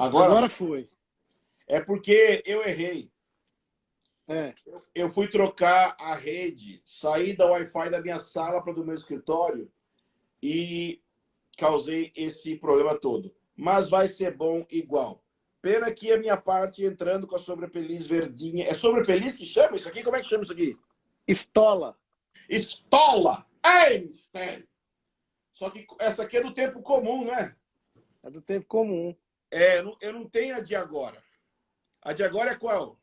Agora foi. É porque eu errei. Eu fui trocar a rede, saí da Wi-Fi da minha sala para do meu escritório e causei esse problema todo. Mas vai ser bom igual. Pena que a minha parte entrando com a sobrepeliz verdinha. É sobrepeliz que chama isso aqui? Como é que chama isso aqui? Estola. Estola! Ei, mistério! Só que essa aqui é do tempo comum, né? É do tempo comum. Eu não tenho a de agora. A de agora é qual?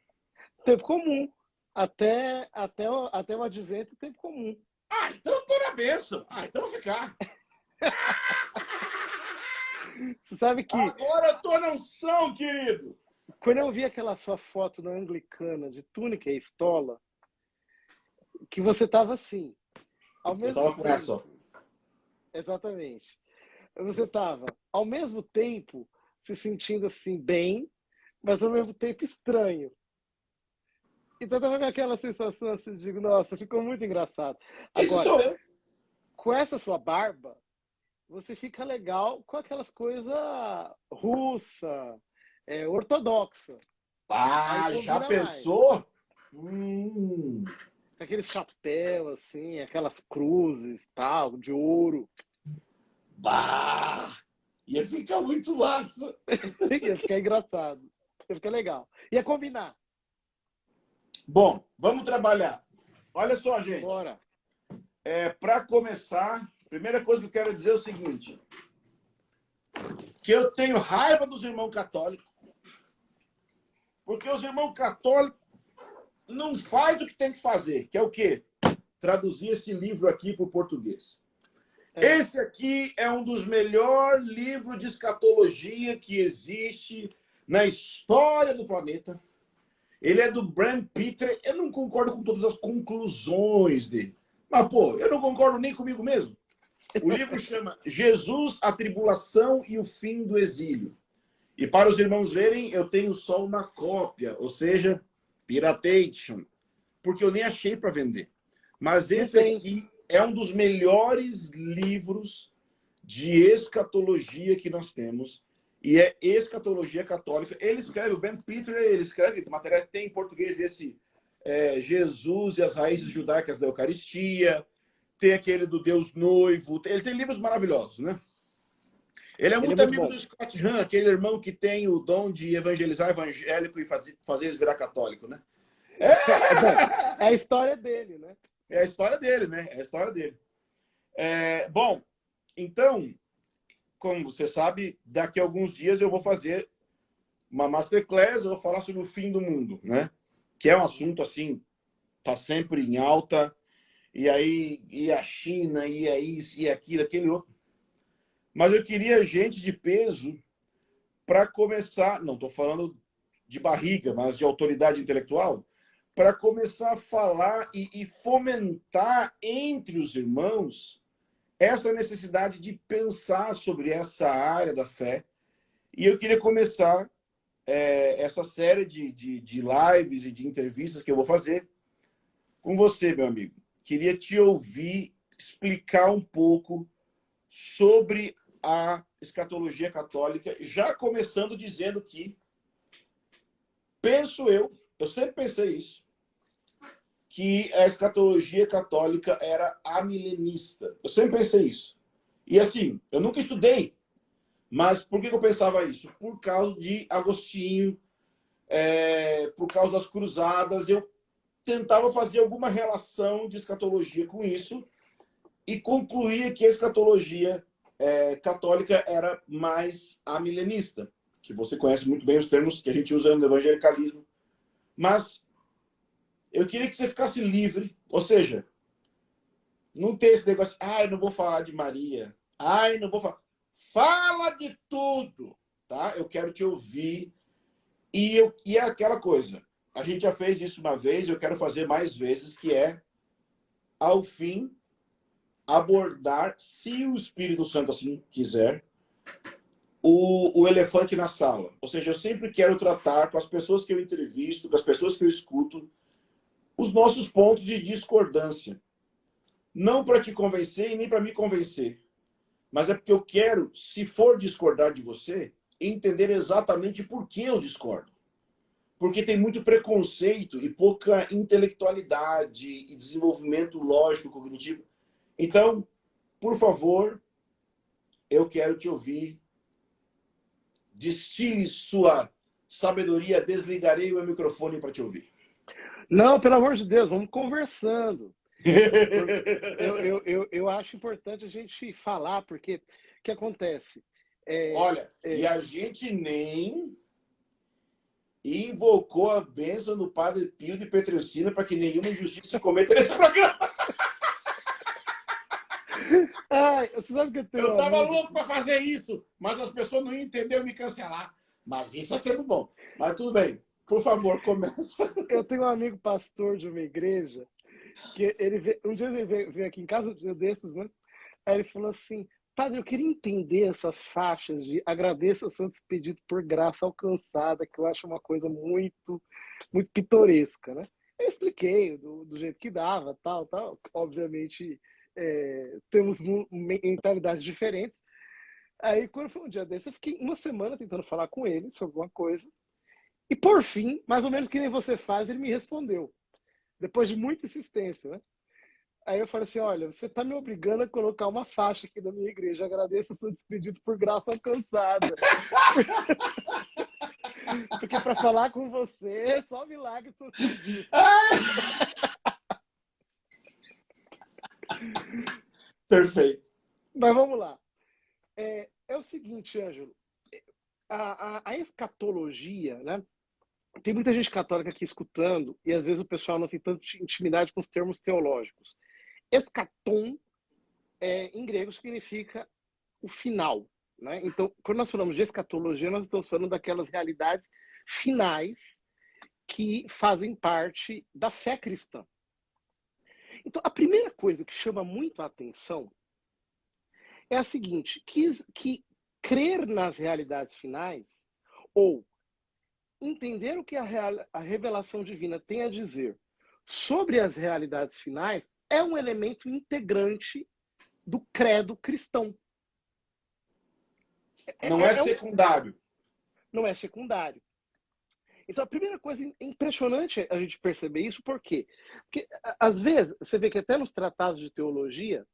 Tempo comum. Até o advento, tempo comum. Ah, então eu tô na bênção. Ah, então eu vou ficar. Você sabe que Agora eu tô na unção, querido. quando eu vi aquela sua foto na Anglicana de túnica e estola, que você tava assim, ao Eu mesmo tava com tempo, essa, ó. exatamente. Você tava, ao mesmo tempo, se sentindo assim bem, mas ao mesmo tempo estranho. Então tava com aquela sensação assim, digo, nossa, ficou muito engraçado. Esse Agora, sou eu. com essa sua barba, você fica legal com aquelas coisas russa, ortodoxa. Aí Ah, já combina mais. pensou? Aquele chapéu, assim, aquelas cruzes, tal, de ouro. Bah! Ia ficar muito massa. Ia ficar engraçado. Ia ficar legal. Ia combinar. Bom, vamos trabalhar. Olha só, gente. Bora. Para começar, a primeira coisa que eu quero dizer é o seguinte. Que eu tenho raiva dos irmãos católicos. Porque os irmãos católicos não fazem o que tem que fazer. Que é o quê? Traduzir esse livro aqui para o português. Esse aqui é um dos melhores livros de escatologia que existe na história do planeta. Ele é do Brand Peter. Eu não concordo com todas as conclusões dele. Mas, pô, eu não concordo nem comigo mesmo. O livro chama Jesus, a Tribulação e o Fim do Exílio. E para os irmãos verem, eu tenho só uma cópia, ou seja, piratation, porque eu nem achei para vender. Mas esse aqui é um dos melhores livros de escatologia que nós temos. E é escatologia católica. Ele escreve, o Ben Peter, ele escreve, matéria tem em português esse Jesus e as raízes judaicas da Eucaristia. Tem aquele do Deus Noivo. Ele tem livros maravilhosos, né? Ele é muito amigo do Scott Hahn, aquele irmão que tem o dom de evangelizar evangélico e fazer eles virar católico, né? É a história dele, né? É a história dele, né? É a história dele. Bom, então, como você sabe, daqui a alguns dias eu vou fazer uma masterclass, eu vou falar sobre o fim do mundo, né? Que é um assunto, assim, tá sempre em alta. E aí, e a China, e é isso, e aquilo, aquele outro. Mas eu queria gente de peso para começar, não estou falando de barriga, mas de autoridade intelectual, para começar a falar e fomentar entre os irmãos essa necessidade de pensar sobre essa área da fé. E eu queria começar essa série de lives e de entrevistas que eu vou fazer com você, meu amigo. Queria te ouvir explicar um pouco sobre a escatologia católica, já começando dizendo que, penso eu sempre pensei isso, que a escatologia católica era amilenista. Eu sempre pensei isso. E assim, eu nunca estudei, mas por que eu pensava isso? Por causa de Agostinho, por causa das cruzadas, eu tentava fazer alguma relação de escatologia com isso e concluía que a escatologia católica era mais amilenista, que você conhece muito bem os termos que a gente usa no evangelicalismo. Mas eu queria que você ficasse livre, ou seja, não ter esse negócio, não vou falar de Maria, não vou falar. Fala de tudo, tá? Eu quero te ouvir. E é aquela coisa, a gente já fez isso uma vez, eu quero fazer mais vezes, que é, ao fim, abordar, se o Espírito Santo assim quiser, o elefante na sala. Ou seja, eu sempre quero tratar com as pessoas que eu entrevisto, com as pessoas que eu escuto, os nossos pontos de discordância. Não para te convencer e nem para me convencer, mas é porque eu quero, se for discordar de você, entender exatamente por que eu discordo. Porque tem muito preconceito e pouca intelectualidade e desenvolvimento lógico cognitivo. Então, por favor, eu quero te ouvir. Destile sua sabedoria, desligarei o meu microfone para te ouvir. Não, pelo amor de Deus, vamos conversando. Eu acho importante a gente falar, porque o que acontece? Olha, e a gente nem invocou a bênção do Padre Pio de Petricina para que nenhuma injustiça se cometa nesse programa. Ai, você sabe que eu tenho Eu tava amigo... louco para fazer isso, mas as pessoas não entenderam me cancelar. Mas isso é sempre bom. Mas tudo bem. Por favor, começa. Eu tenho um amigo pastor de uma igreja que um dia ele veio aqui em casa, um dia desses, né? Aí ele falou assim: Padre, eu queria entender essas faixas de agradeça ao Santo Expedito por graça alcançada, que eu acho uma coisa muito, muito pitoresca, né? Eu expliquei do jeito que dava, tal, tal. Obviamente, temos mentalidades diferentes. Aí, quando foi um dia desse, eu fiquei uma semana tentando falar com ele sobre alguma coisa. E, por fim, mais ou menos que nem você faz, ele me respondeu. Depois de muita insistência, né? Aí eu falei assim, olha, você está me obrigando a colocar uma faixa aqui da minha igreja. Agradeço o seu despedido por graça alcançada. Porque para falar com você é só milagre sucedido. Perfeito. Mas vamos lá. É o seguinte, Ângelo. A escatologia, né? Tem muita gente católica aqui escutando e às vezes o pessoal não tem tanta intimidade com os termos teológicos. Escatom, em grego, significa o final. Né? Então, quando nós falamos de escatologia, nós estamos falando daquelas realidades finais que fazem parte da fé cristã. Então, a primeira coisa que chama muito a atenção é a seguinte, que crer nas realidades finais, ou entender o que a revelação divina tem a dizer sobre as realidades finais, é um elemento integrante do credo cristão. Não é secundário. Não é secundário. Então, a primeira coisa, é impressionante a gente perceber isso, por quê? Porque, às vezes, você vê que até nos tratados de teologia,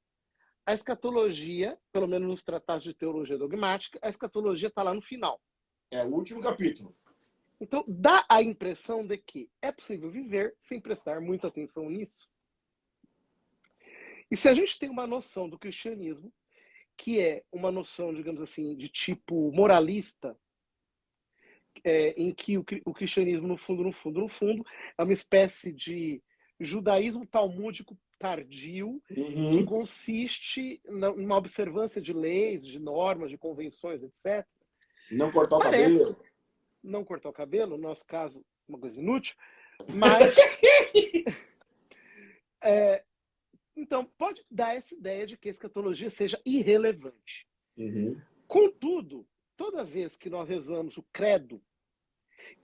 a escatologia, pelo menos nos tratados de teologia dogmática, a escatologia está lá no final. É o último capítulo. Então, dá a impressão de que é possível viver sem prestar muita atenção nisso. E se a gente tem uma noção do cristianismo, que é uma noção, digamos assim, de tipo moralista, em que o cristianismo, no fundo, é uma espécie de judaísmo talmúdico tardio, que consiste numa observância de leis, de normas, de convenções, etc. Não cortar o cabelo. Não cortar o cabelo, no nosso caso, uma coisa inútil, mas... então, pode dar essa ideia de que a escatologia seja irrelevante. Contudo, toda vez que nós rezamos o credo,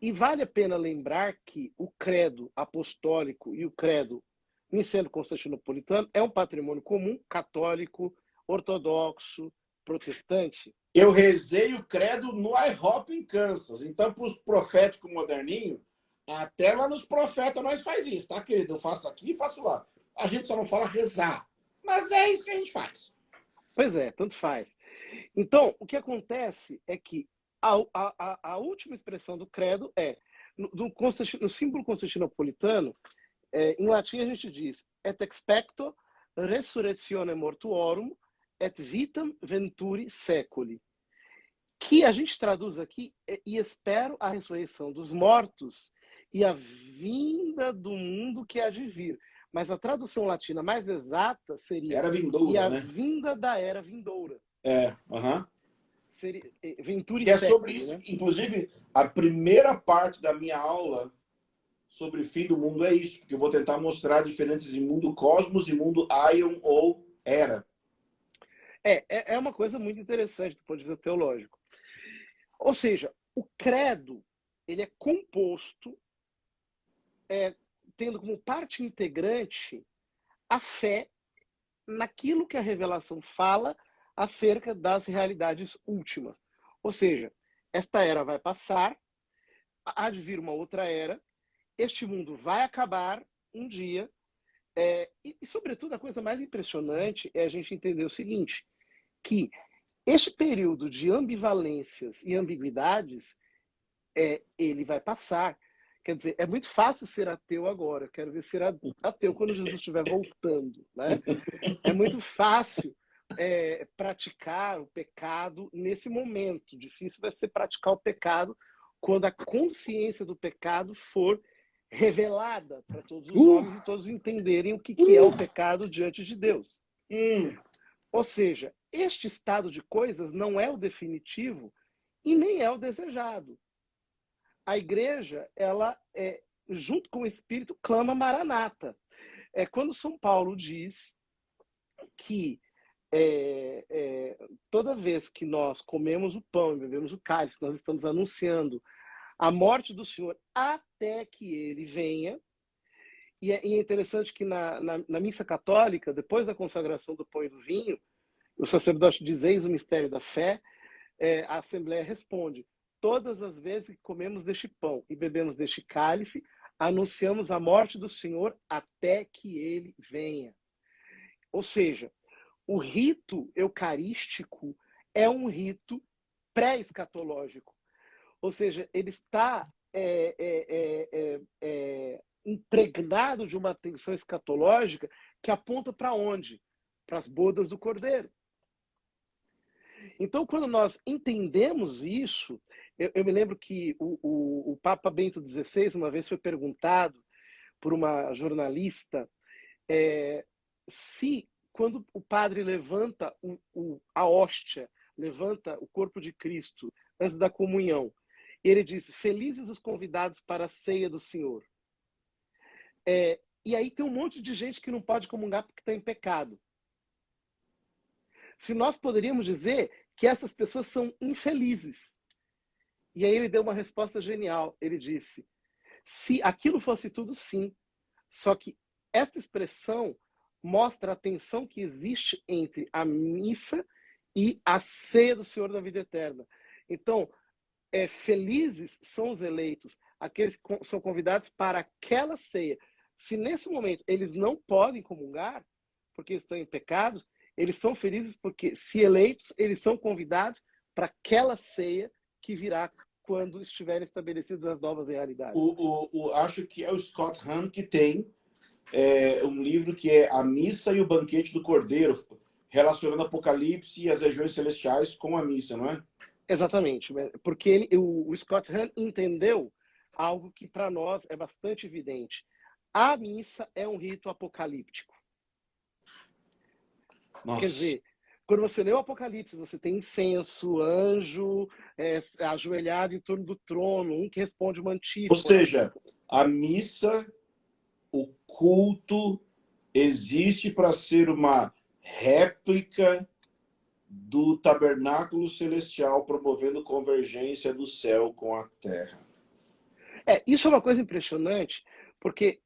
e vale a pena lembrar que o credo apostólico e o credo niceno-constantinopolitano é um patrimônio comum, católico, ortodoxo, protestante. Eu rezei o credo no IHOP em Kansas. Então, para os proféticos moderninhos, até lá nos profetas nós faz isso, tá, querido? Eu faço aqui e faço lá. A gente só não fala rezar. Mas é isso que a gente faz. Pois é, tanto faz. Então, o que acontece é que a última expressão do credo é, no símbolo constantinopolitano, em latim a gente diz, et expecto resurrectione mortuorum et vitam venturi seculi. Que a gente traduz aqui, e espero a ressurreição dos mortos e a vinda do mundo que há de vir. Mas a tradução latina mais exata seria era vindoura, e a né? vinda da era vindoura. Seria Venturi é sobre isso, né? Inclusive, a primeira parte da minha aula sobre fim do mundo é isso, porque eu vou tentar mostrar a diferença de mundo cosmos e mundo Aion ou era. É uma coisa muito interessante do ponto de vista teológico. Ou seja, o credo ele é composto tendo como parte integrante a fé naquilo que a revelação fala acerca das realidades últimas. Ou seja, esta era vai passar, há de vir uma outra era, este mundo vai acabar um dia, sobretudo, a coisa mais impressionante é a gente entender o seguinte, que este período de ambivalências e ambiguidades, ele vai passar. Quer dizer, é muito fácil ser ateu agora. Quero ver ser ateu quando Jesus estiver voltando, né? É muito fácil praticar o pecado nesse momento. Difícil vai ser praticar o pecado quando a consciência do pecado for revelada para todos os homens e todos entenderem o que é o pecado diante de Deus. Ou seja, este estado de coisas não é o definitivo e nem é o desejado. A igreja, ela, junto com o Espírito, clama Maranata. Quando São Paulo diz que toda vez que nós comemos o pão e bebemos o cálice, nós estamos anunciando a morte do Senhor até que ele venha. E é interessante que na missa católica, depois da consagração do pão e do vinho, o sacerdote diz: eis o mistério da fé, a Assembleia responde: todas as vezes que comemos deste pão e bebemos deste cálice, anunciamos a morte do Senhor até que ele venha. Ou seja, o rito eucarístico é um rito pré-escatológico. Ou seja, ele está impregnado de uma atenção escatológica que aponta para onde? Para as bodas do Cordeiro. Então, quando nós entendemos isso, eu me lembro que o Papa Bento XVI, uma vez foi perguntado por uma jornalista se, quando o padre levanta a hóstia, levanta o corpo de Cristo antes da comunhão, ele diz: felizes os convidados para a ceia do Senhor. E aí tem um monte de gente que não pode comungar porque está em pecado. Se nós poderíamos dizer que essas pessoas são infelizes. E aí ele deu uma resposta genial. Ele disse: se aquilo fosse tudo, sim. Só que esta expressão mostra a tensão que existe entre a missa e a ceia do Senhor da vida eterna. Então, felizes são os eleitos, aqueles que são convidados para aquela ceia. Se nesse momento eles não podem comungar, porque estão em pecados, eles são felizes porque, se eleitos, eles são convidados para aquela ceia que virá quando estiverem estabelecidas as novas realidades. Acho que é o Scott Hahn que tem um livro que é A Missa e o Banquete do Cordeiro, relacionando Apocalipse e as regiões celestiais com a missa, não é? Exatamente, porque o Scott Hahn entendeu algo que para nós é bastante evidente. A missa é um rito apocalíptico. Nossa. Quer dizer, quando você lê o Apocalipse, você tem incenso, anjo, ajoelhado em torno do trono, um que responde uma antífona. Ou seja, a missa, o culto, existe para ser uma réplica do tabernáculo celestial, promovendo convergência do céu com a terra. Isso é uma coisa impressionante, porque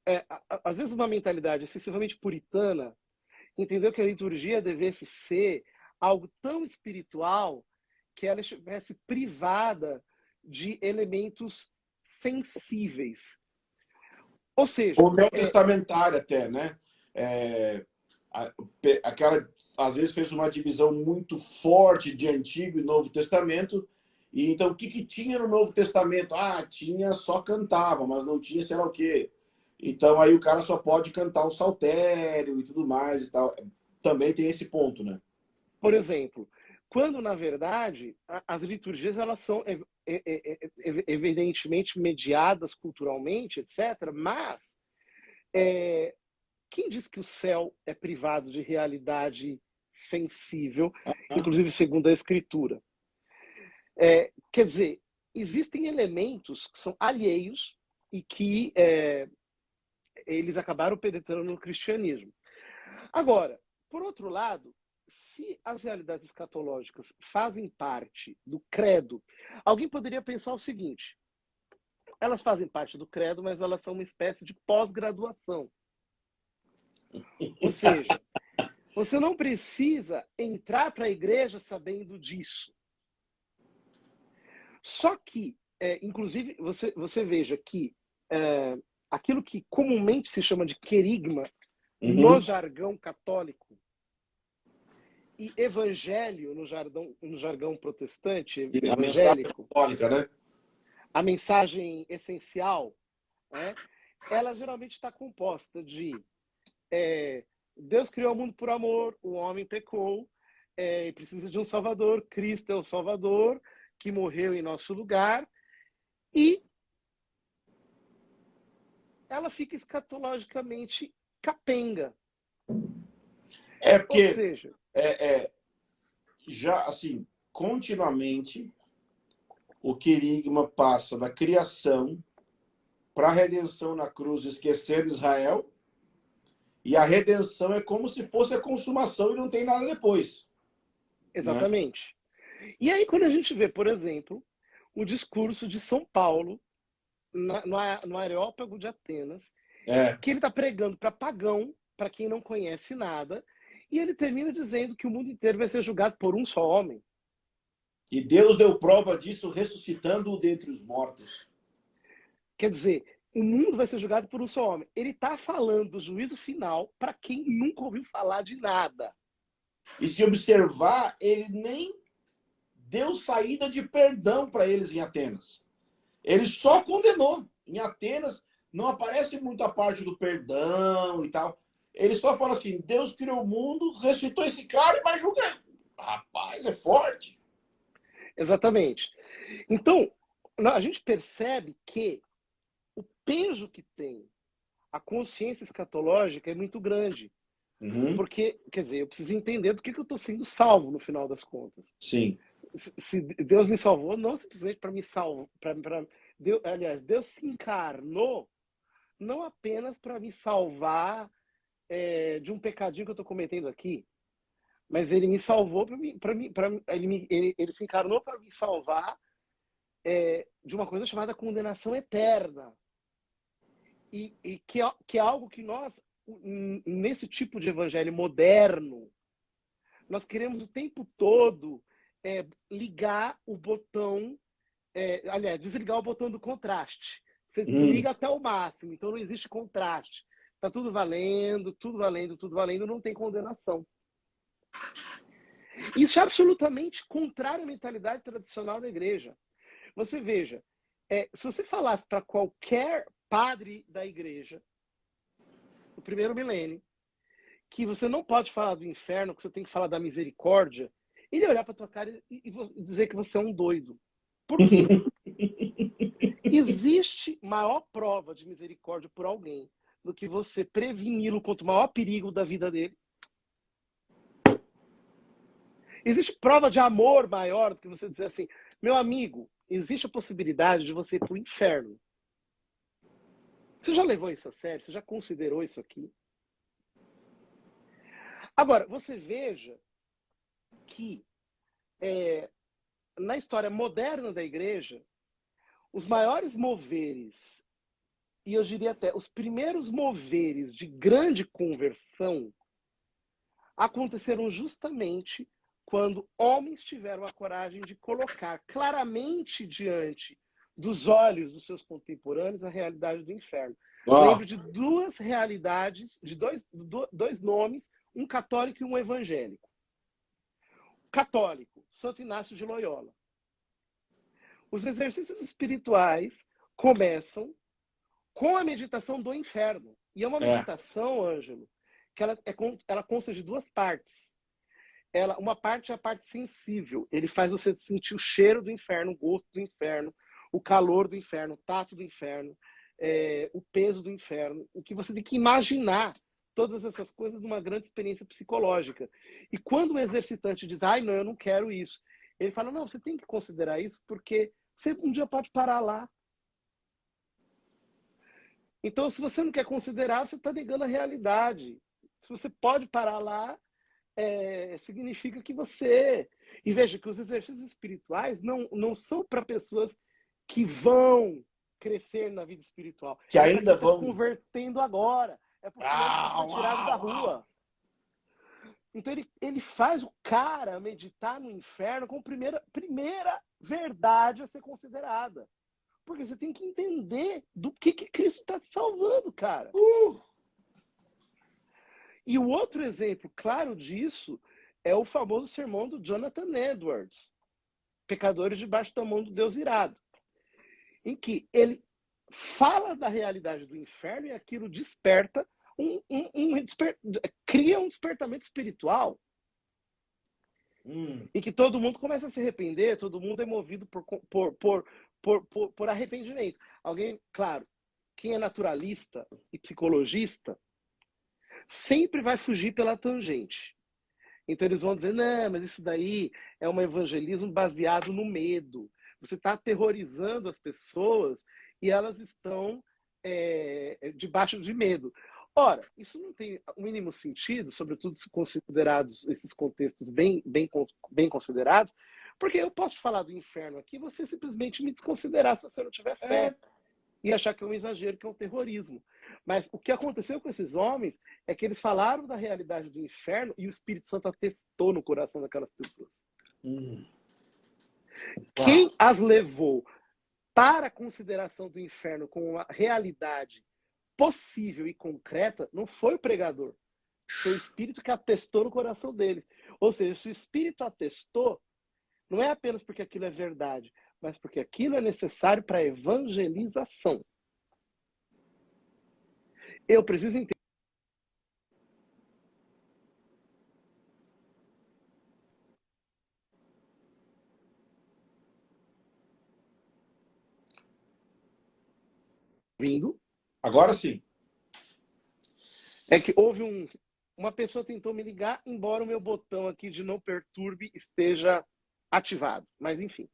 às vezes uma mentalidade excessivamente puritana entendeu que a liturgia devesse ser algo tão espiritual que ela estivesse privada de elementos sensíveis. Ou seja... Ou neotestamentária até, né? Aquela, às vezes, fez uma divisão muito forte de Antigo e Novo Testamento. E então, o que tinha no Novo Testamento? Tinha só cantava, mas não tinha sei lá o quê. Então, aí o cara só pode cantar o saltério e tudo mais e tal. Também tem esse ponto, né? Por exemplo, quando, na verdade, as liturgias elas são evidentemente mediadas culturalmente, etc., mas quem diz que o céu é privado de realidade sensível, inclusive segundo a Escritura? Quer dizer, existem elementos que são alheios e que eles acabaram penetrando no cristianismo. Agora, por outro lado, se as realidades escatológicas fazem parte do credo, alguém poderia pensar o seguinte: elas fazem parte do credo, mas elas são uma espécie de pós-graduação. Ou seja, você não precisa entrar para a igreja sabendo disso. Só que, inclusive, você veja que aquilo que comumente se chama de querigma no Uhum. jargão católico e evangelho no jargão protestante E a mensagem evangélico, católica, né? a mensagem essencial, né, ela geralmente está composta de Deus criou o mundo por amor, o homem pecou, e precisa de um Salvador, Cristo é o Salvador, que morreu em nosso lugar, e ela fica escatologicamente capenga. É Ou porque seja, já, assim, continuamente o querigma passa da criação para a redenção na cruz, esquecendo Israel, e a redenção é como se fosse a consumação e não tem nada depois, né? exatamente. E aí, quando a gente vê, por exemplo, o discurso de São Paulo no Areópago de Atenas, É. que ele está pregando para pagão, para quem não conhece nada, e ele termina dizendo que o mundo inteiro vai ser julgado por um só homem. E Deus deu prova disso ressuscitando-o dentre os mortos. Quer dizer, o mundo vai ser julgado por um só homem. Ele está falando do juízo final para quem nunca ouviu falar de nada. E se observar, ele nem deu saída de perdão para eles em Atenas. Ele só condenou. Em Atenas não aparece muita parte do perdão e tal. Ele só fala assim: Deus criou o mundo, ressuscitou esse cara e vai julgar. Rapaz, é forte. Exatamente. Então, a gente percebe que o peso que tem a consciência escatológica é muito grande. Uhum. Porque, quer dizer, eu preciso entender do que eu estou sendo salvo no final das contas. Sim. Se Deus me salvou, não simplesmente para me salvar. Aliás, Deus se encarnou não apenas para me salvar de um pecadinho que eu estou cometendo aqui, mas ele me salvou ele se encarnou para me salvar de uma coisa chamada condenação eterna. E que é algo que nós, nesse tipo de evangelho moderno, nós queremos o tempo todo ligar o botão, aliás, desligar o botão do contraste. Você desliga até o máximo, então não existe contraste. Está tudo valendo, tudo valendo, tudo valendo, não tem condenação. Isso é absolutamente contrário à mentalidade tradicional da igreja. Você veja, se você falasse para qualquer padre da igreja, do primeiro milênio, que você não pode falar do inferno, que você tem que falar da misericórdia, ele ia olhar para tua cara e dizer que você é um doido. Por quê? Existe maior prova de misericórdia por alguém do que você preveni-lo contra o maior perigo da vida dele? Existe prova de amor maior do que você dizer assim, meu amigo, existe a possibilidade de você ir para o inferno. Você já levou isso a sério? Você já considerou isso aqui? Agora, você veja que na história moderna da igreja, os maiores moveres, e eu diria até os primeiros moveres de grande conversão, aconteceram justamente quando homens tiveram a coragem de colocar claramente diante dos olhos dos seus contemporâneos a realidade do inferno. Lembro de duas realidades, de dois nomes, um católico e um evangélico. Católico, Santo Inácio de Loyola. Os exercícios espirituais começam com a meditação do inferno. E é uma meditação, Ângelo, que ela consta de duas partes. Uma parte é a parte sensível. Ele faz você sentir o cheiro do inferno, o gosto do inferno, o calor do inferno, o tato do inferno, o peso do inferno. O que você tem que imaginar todas essas coisas numa grande experiência psicológica. E quando o exercitante diz, ai, não, eu não quero isso, ele fala, não, você tem que considerar isso porque você um dia pode parar lá. Então, se você não quer considerar, você está negando a realidade. Se você pode parar lá, significa que você... E veja que os exercícios espirituais não são para pessoas que vão crescer na vida espiritual. Que É para quem ainda está se vão. convertendo agora. É para o fulano que foi tirado da rua. Então ele faz o cara meditar no inferno como primeira verdade a ser considerada. Porque você tem que entender do que Cristo está te salvando, cara. E o outro exemplo claro disso é o famoso sermão do Jonathan Edwards, Pecadores debaixo da mão do Deus irado, em que ele fala da realidade do inferno e aquilo desperta cria um despertamento espiritual. E que todo mundo começa a se arrepender, todo mundo é movido por arrependimento. Alguém, claro, quem é naturalista e psicologista sempre vai fugir pela tangente. Então eles vão dizer, não, mas isso daí é um evangelismo baseado no medo. Você está aterrorizando as pessoas e elas estão debaixo de medo. Ora, isso não tem o mínimo sentido, sobretudo se considerados esses contextos bem considerados, porque eu posso falar do inferno aqui, você simplesmente me desconsiderar se você não tiver fé e achar que é um exagero, que é um terrorismo. Mas o que aconteceu com esses homens é que eles falaram da realidade do inferno e o Espírito Santo atestou no coração daquelas pessoas. Quem as levou para a consideração do inferno como uma realidade possível e concreta não foi o pregador, foi o Espírito que atestou no coração deles. Ou seja, se o Espírito atestou, não é apenas porque aquilo é verdade, mas porque aquilo é necessário para a evangelização. Eu preciso entender. Vindo. Agora sim. É que houve uma pessoa tentou me ligar, embora o meu botão aqui de não perturbe esteja ativado. Mas, enfim.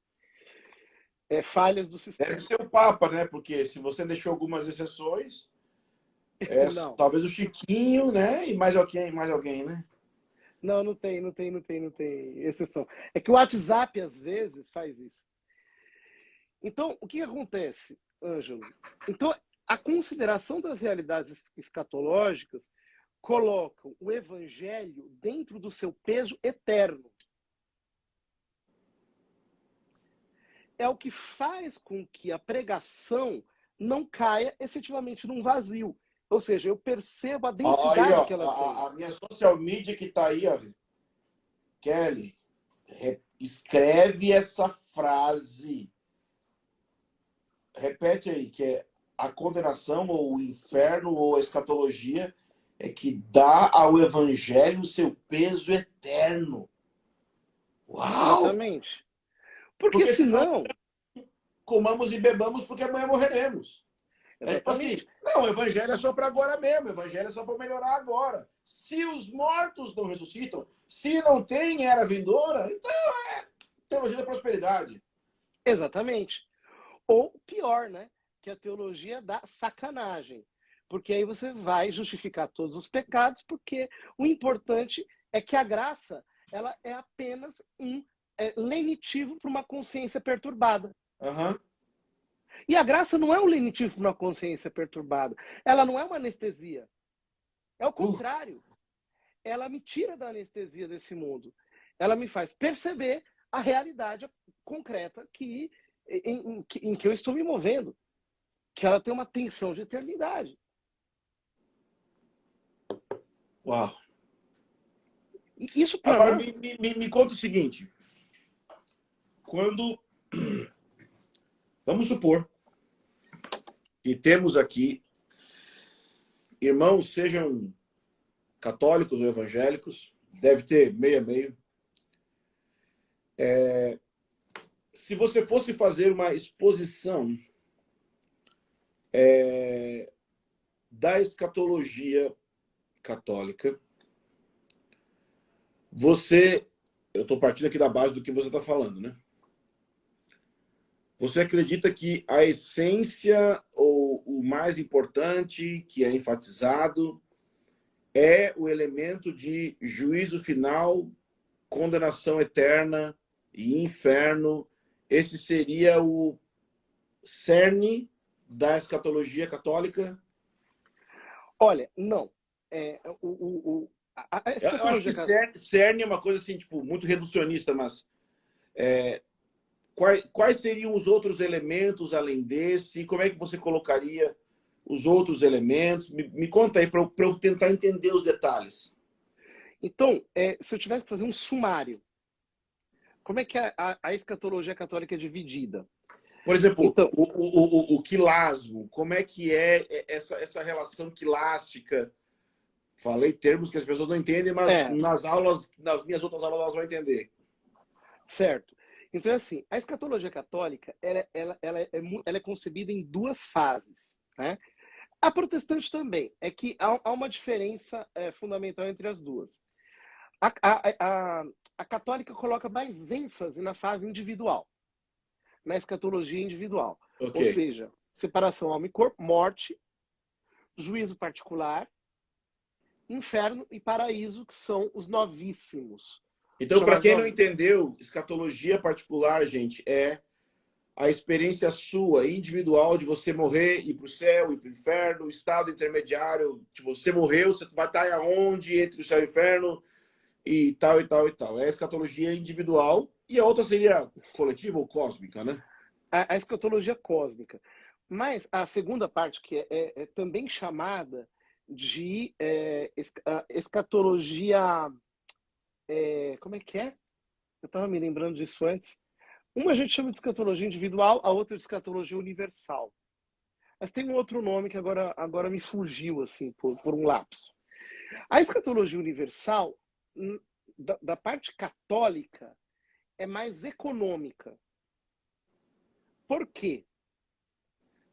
Falhas do sistema. Deve ser o Papa, né? Porque se você deixou algumas exceções, talvez o Chiquinho, né? E mais alguém, né? Não tem exceção. É que o WhatsApp, às vezes, faz isso. Então, o que acontece, Ângelo? Então, a consideração das realidades escatológicas colocam o evangelho dentro do seu peso eterno. É o que faz com que a pregação não caia efetivamente num vazio. Ou seja, eu percebo a densidade aí, que ela tem. A minha social media que está aí, ó. Kelly, escreve essa frase. Repete aí, que é a condenação, ou o inferno, ou a escatologia, é que dá ao evangelho o seu peso eterno. Uau! Exatamente. Porque senão... comamos e bebamos porque amanhã morreremos. É tipo assim, não, o evangelho é só para agora mesmo, o evangelho é só para melhorar agora. Se os mortos não ressuscitam, se não tem era vindoura, então é teologia da prosperidade. Exatamente. Ou pior, né? Que a teologia da sacanagem. Porque aí você vai justificar todos os pecados, porque o importante é que a graça ela é apenas um lenitivo para uma consciência perturbada. Uhum. E a graça não é um lenitivo para uma consciência perturbada. Ela não é uma anestesia. É o contrário. Ela me tira da anestesia desse mundo. Ela me faz perceber a realidade concreta em que eu estou me movendo. Que ela tem uma tensão de eternidade. Uau. E isso para agora nós... me conta o seguinte. Quando... Vamos supor que temos aqui irmãos, sejam católicos ou evangélicos, deve ter meio a meio. Se você fosse fazer uma exposição da escatologia católica, eu estou partindo aqui da base do que você está falando, né? Você acredita que a essência, ou o mais importante, que é enfatizado, é o elemento de juízo final, condenação eterna e inferno? Esse seria o cerne da escatologia católica? Olha, não. A Eu acho que escatologia cerne é uma coisa assim, tipo, muito reducionista, mas quais seriam os outros elementos além desse? Como é que você colocaria os outros elementos? Me conta aí para eu tentar entender os detalhes. Então, se eu tivesse que fazer um sumário, como é que a escatologia católica é dividida? Por exemplo, Então, o quilasmo, como é que é essa relação quilástica? Falei termos que as pessoas não entendem, mas é, nas minhas outras aulas, elas vão entender. certo. Então, é assim, a escatologia católica, ela é concebida em duas fases, né? A protestante também, é que há uma diferença fundamental entre as duas. A, a, a, a católica coloca mais ênfase na fase individual, na escatologia individual. Ok. Ou seja, separação alma e corpo, morte, juízo particular, inferno e paraíso, que são os novíssimos. Então, para Chamados quem não novíssimos. entendeu, escatologia particular, gente, é a experiência sua, individual, de você morrer, ir para o céu, ir para o inferno, o estado intermediário, tipo, você morreu, você vai estar aonde, entre o céu e o inferno, e tal, e tal, e tal. É a escatologia individual, e a outra seria coletiva ou cósmica, né? A escatologia cósmica. Mas a segunda parte, que é também chamada de escatologia. Como é que é? Eu estava me lembrando disso antes. Uma a gente chama de escatologia individual, a outra de escatologia universal. Mas tem um outro nome que agora me fugiu, assim, por um lapso. A escatologia universal, da parte católica, é mais econômica. Por quê?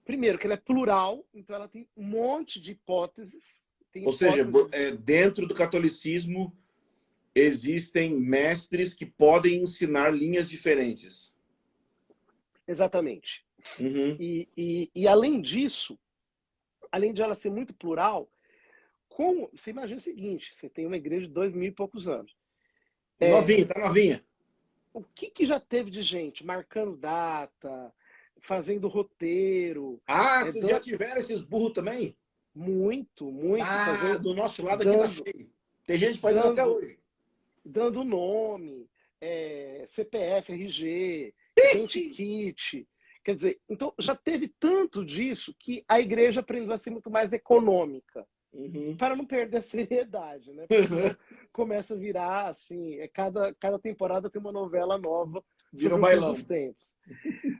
Primeiro, que ela é plural, então ela tem um monte de hipóteses. Tem Ou seja, hipóteses. dentro do catolicismo existem mestres que podem ensinar linhas diferentes. Exatamente. Uhum. E além disso, além de ela ser muito plural, como você imagina o seguinte: você tem uma igreja de 2000 e poucos anos. Novinha, tá novinha. O que já teve de gente marcando data, fazendo roteiro, Ah, é, vocês já dan- tiveram esses burros também? muito, Ah, fazendo, do nosso lado aqui tá dando, cheio. Tem gente que faz isso até dando, hoje. dando nome, CPF, RG, identikit. Quer dizer, então já teve tanto disso que a igreja aprendeu a ser muito mais econômica, Uhum. para não perder a seriedade, né? Porque senão começa a virar assim, cada temporada tem uma novela nova Vira um sobre o fim dos bailão. tempos.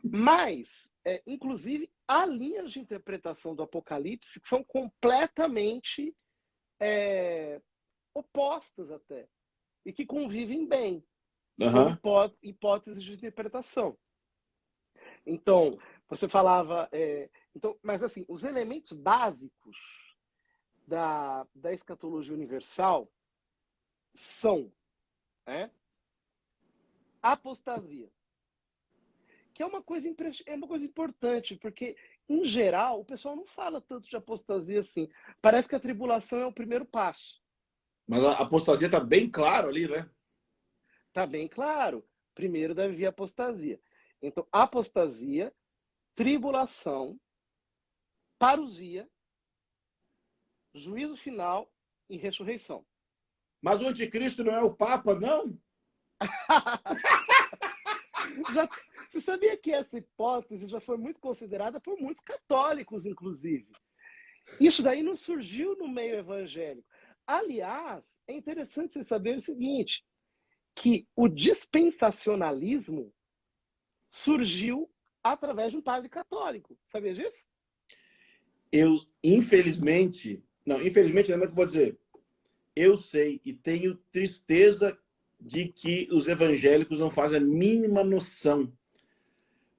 Mas, inclusive, há linhas de interpretação do Apocalipse que são completamente opostas até, e que convivem bem, como Uhum. hipóteses de interpretação. Então, você falava. Então, mas assim, os elementos básicos da escatologia universal são, né, apostasia, que é uma coisa importante, porque, em geral, o pessoal não fala tanto de apostasia assim. Parece que a tribulação é o primeiro passo. Mas a apostasia tá bem claro ali, né? Tá bem claro. Primeiro deve vir a apostasia. Então, apostasia, tribulação, parousia, juízo final e ressurreição. Mas o anticristo não é o Papa, não? Já, você sabia que essa hipótese já foi muito considerada por muitos católicos, inclusive? Isso daí não surgiu no meio evangélico. Aliás, é interessante você saber o seguinte, que o dispensacionalismo surgiu através de um padre católico. Sabia disso? Eu, infelizmente, não é que eu vou dizer. Eu sei e tenho tristeza de que os evangélicos não fazem a mínima noção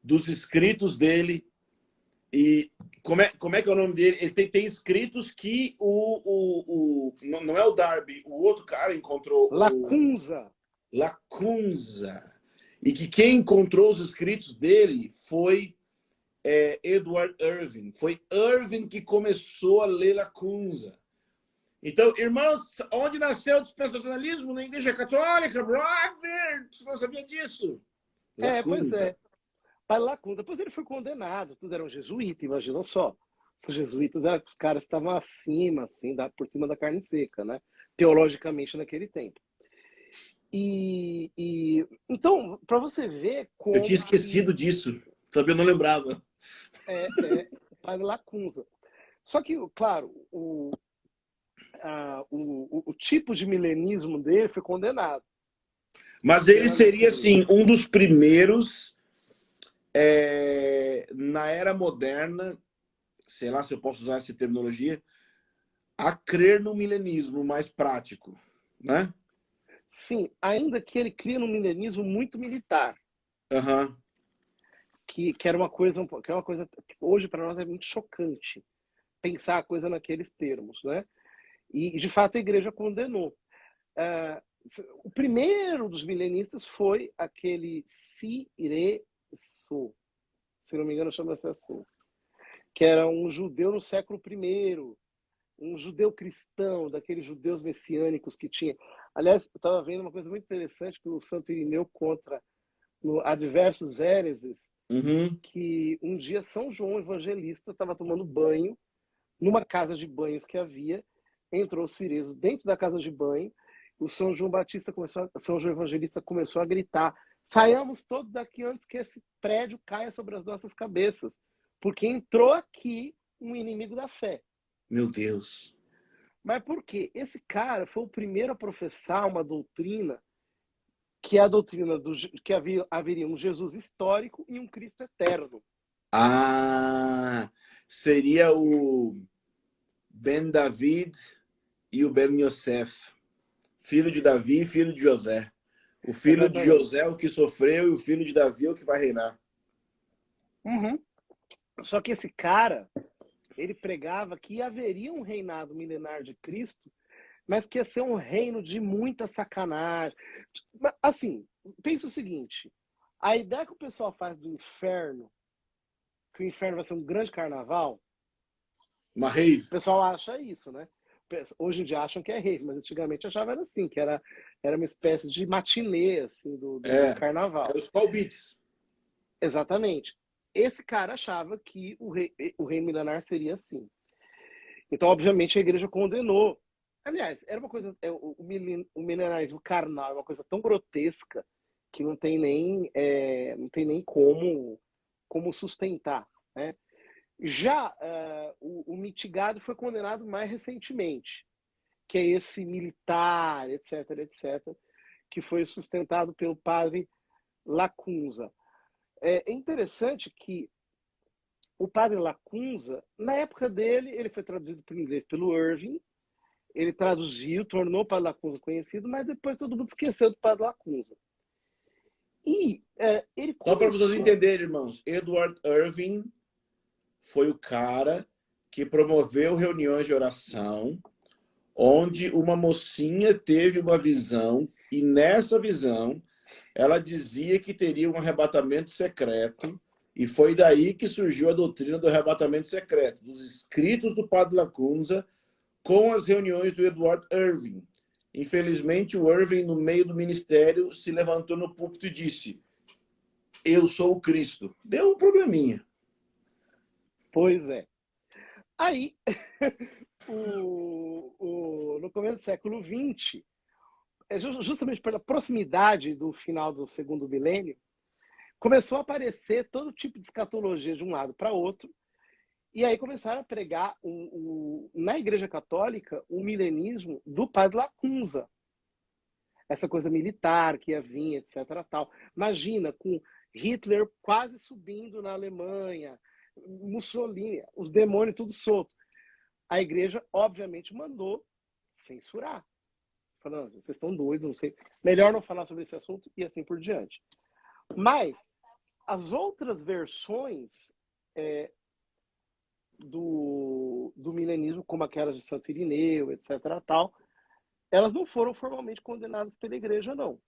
dos escritos dele. E como é que é o nome dele? Ele tem escritos que não é o Darby, o outro cara encontrou o Lacunza. Lacunza. E que quem encontrou os escritos dele foi Edward Irving. Foi Irving que começou a ler Lacunza. Então, irmãos, onde nasceu o dispensacionalismo? Na Igreja Católica, brother! Você não sabia disso? Pois Lacunza. é. Para Lacunza. Depois ele foi condenado. Tudo era um jesuíta, imaginam só. Os jesuítas eram os caras que estavam acima, assim, por cima da carne seca, né? teologicamente naquele tempo. Então, para você ver como... Eu tinha esquecido disso, também não lembrava. O padre Lacunza. Só que, claro, o tipo de milenismo dele foi condenado. Mas ele seria, assim, um dos primeiros na era moderna, sei lá se eu posso usar essa terminologia, a crer no milenismo mais prático, né? Sim, ainda que ele cria um milenismo muito militar. Uhum. Que era uma coisa que hoje para nós é muito chocante pensar a coisa naqueles termos, né? E de fato a igreja condenou. O primeiro dos milenistas foi aquele Cireço, se não me engano chama-se assim, que era um judeu no século I, um judeu cristão, daqueles judeus messiânicos que tinha. Aliás, eu estava vendo uma coisa muito interessante que o Santo Irineu contra no Adversos Héreses, que um dia São João Evangelista estava tomando banho numa casa de banhos que havia, entrou o Cireso dentro da casa de banho, o São João São João Evangelista começou a gritar: saiamos todos daqui antes que esse prédio caia sobre as nossas cabeças, porque entrou aqui um inimigo da fé. Meu Deus. Mas por quê? Esse cara foi o primeiro a professar uma doutrina que é a doutrina que haveria um Jesus histórico e um Cristo eterno. Seria o Ben David e o Ben Yosef. Filho de Davi e filho de José. O filho de José é o que sofreu e o filho de Davi é o que vai reinar. Só que esse cara, ele pregava que haveria um reinado milenar de Cristo, mas que ia ser um reino de muita sacanagem. Assim, pensa o seguinte, a ideia que o pessoal faz do inferno, que o inferno vai ser um grande carnaval, uma rave. O pessoal acha isso, né? Hoje em dia acham que é rave, mas antigamente achavam assim, que era uma espécie de matinê assim, do carnaval. Os call beats. Exatamente. Esse cara achava que o reino milenar seria assim. Então, obviamente, a igreja condenou. Aliás, era uma coisa. O milenarismo carnal é uma coisa tão grotesca que não tem nem como sustentar, né? Já o mitigado foi condenado mais recentemente, que é esse militar, etc., que foi sustentado pelo padre Lacunza. É interessante que o padre Lacunza, na época dele, ele foi traduzido para o inglês pelo Irving, ele traduziu, tornou o padre Lacunza conhecido, mas depois todo mundo esqueceu do padre Lacunza. E ele começou... Só para vocês entenderem, irmãos, Edward Irving foi o cara que promoveu reuniões de oração, onde uma mocinha teve uma visão, e nessa visão ela dizia que teria um arrebatamento secreto, e foi daí que surgiu a doutrina do arrebatamento secreto, dos escritos do padre Lacunza, com as reuniões do Edward Irving. Infelizmente, o Irving, no meio do ministério, se levantou no púlpito e disse: eu sou o Cristo. Deu um probleminha. Pois é. Aí, no começo do século XX, justamente pela proximidade do final do segundo milênio, começou a aparecer todo tipo de escatologia de um lado para outro, e aí começaram a pregar na Igreja Católica o milenismo do padre Lacunza. Essa coisa militar que ia vir, etc. Tal. Imagina, com Hitler quase subindo na Alemanha, Mussolini, os demônios tudo solto. A igreja, obviamente, mandou censurar. Falando, vocês estão doidos, não sei. Melhor não falar sobre esse assunto e assim por diante. Mas as outras versões do milenismo, como aquelas de Santo Irineu, etc. tal, elas não foram formalmente condenadas pela igreja, não.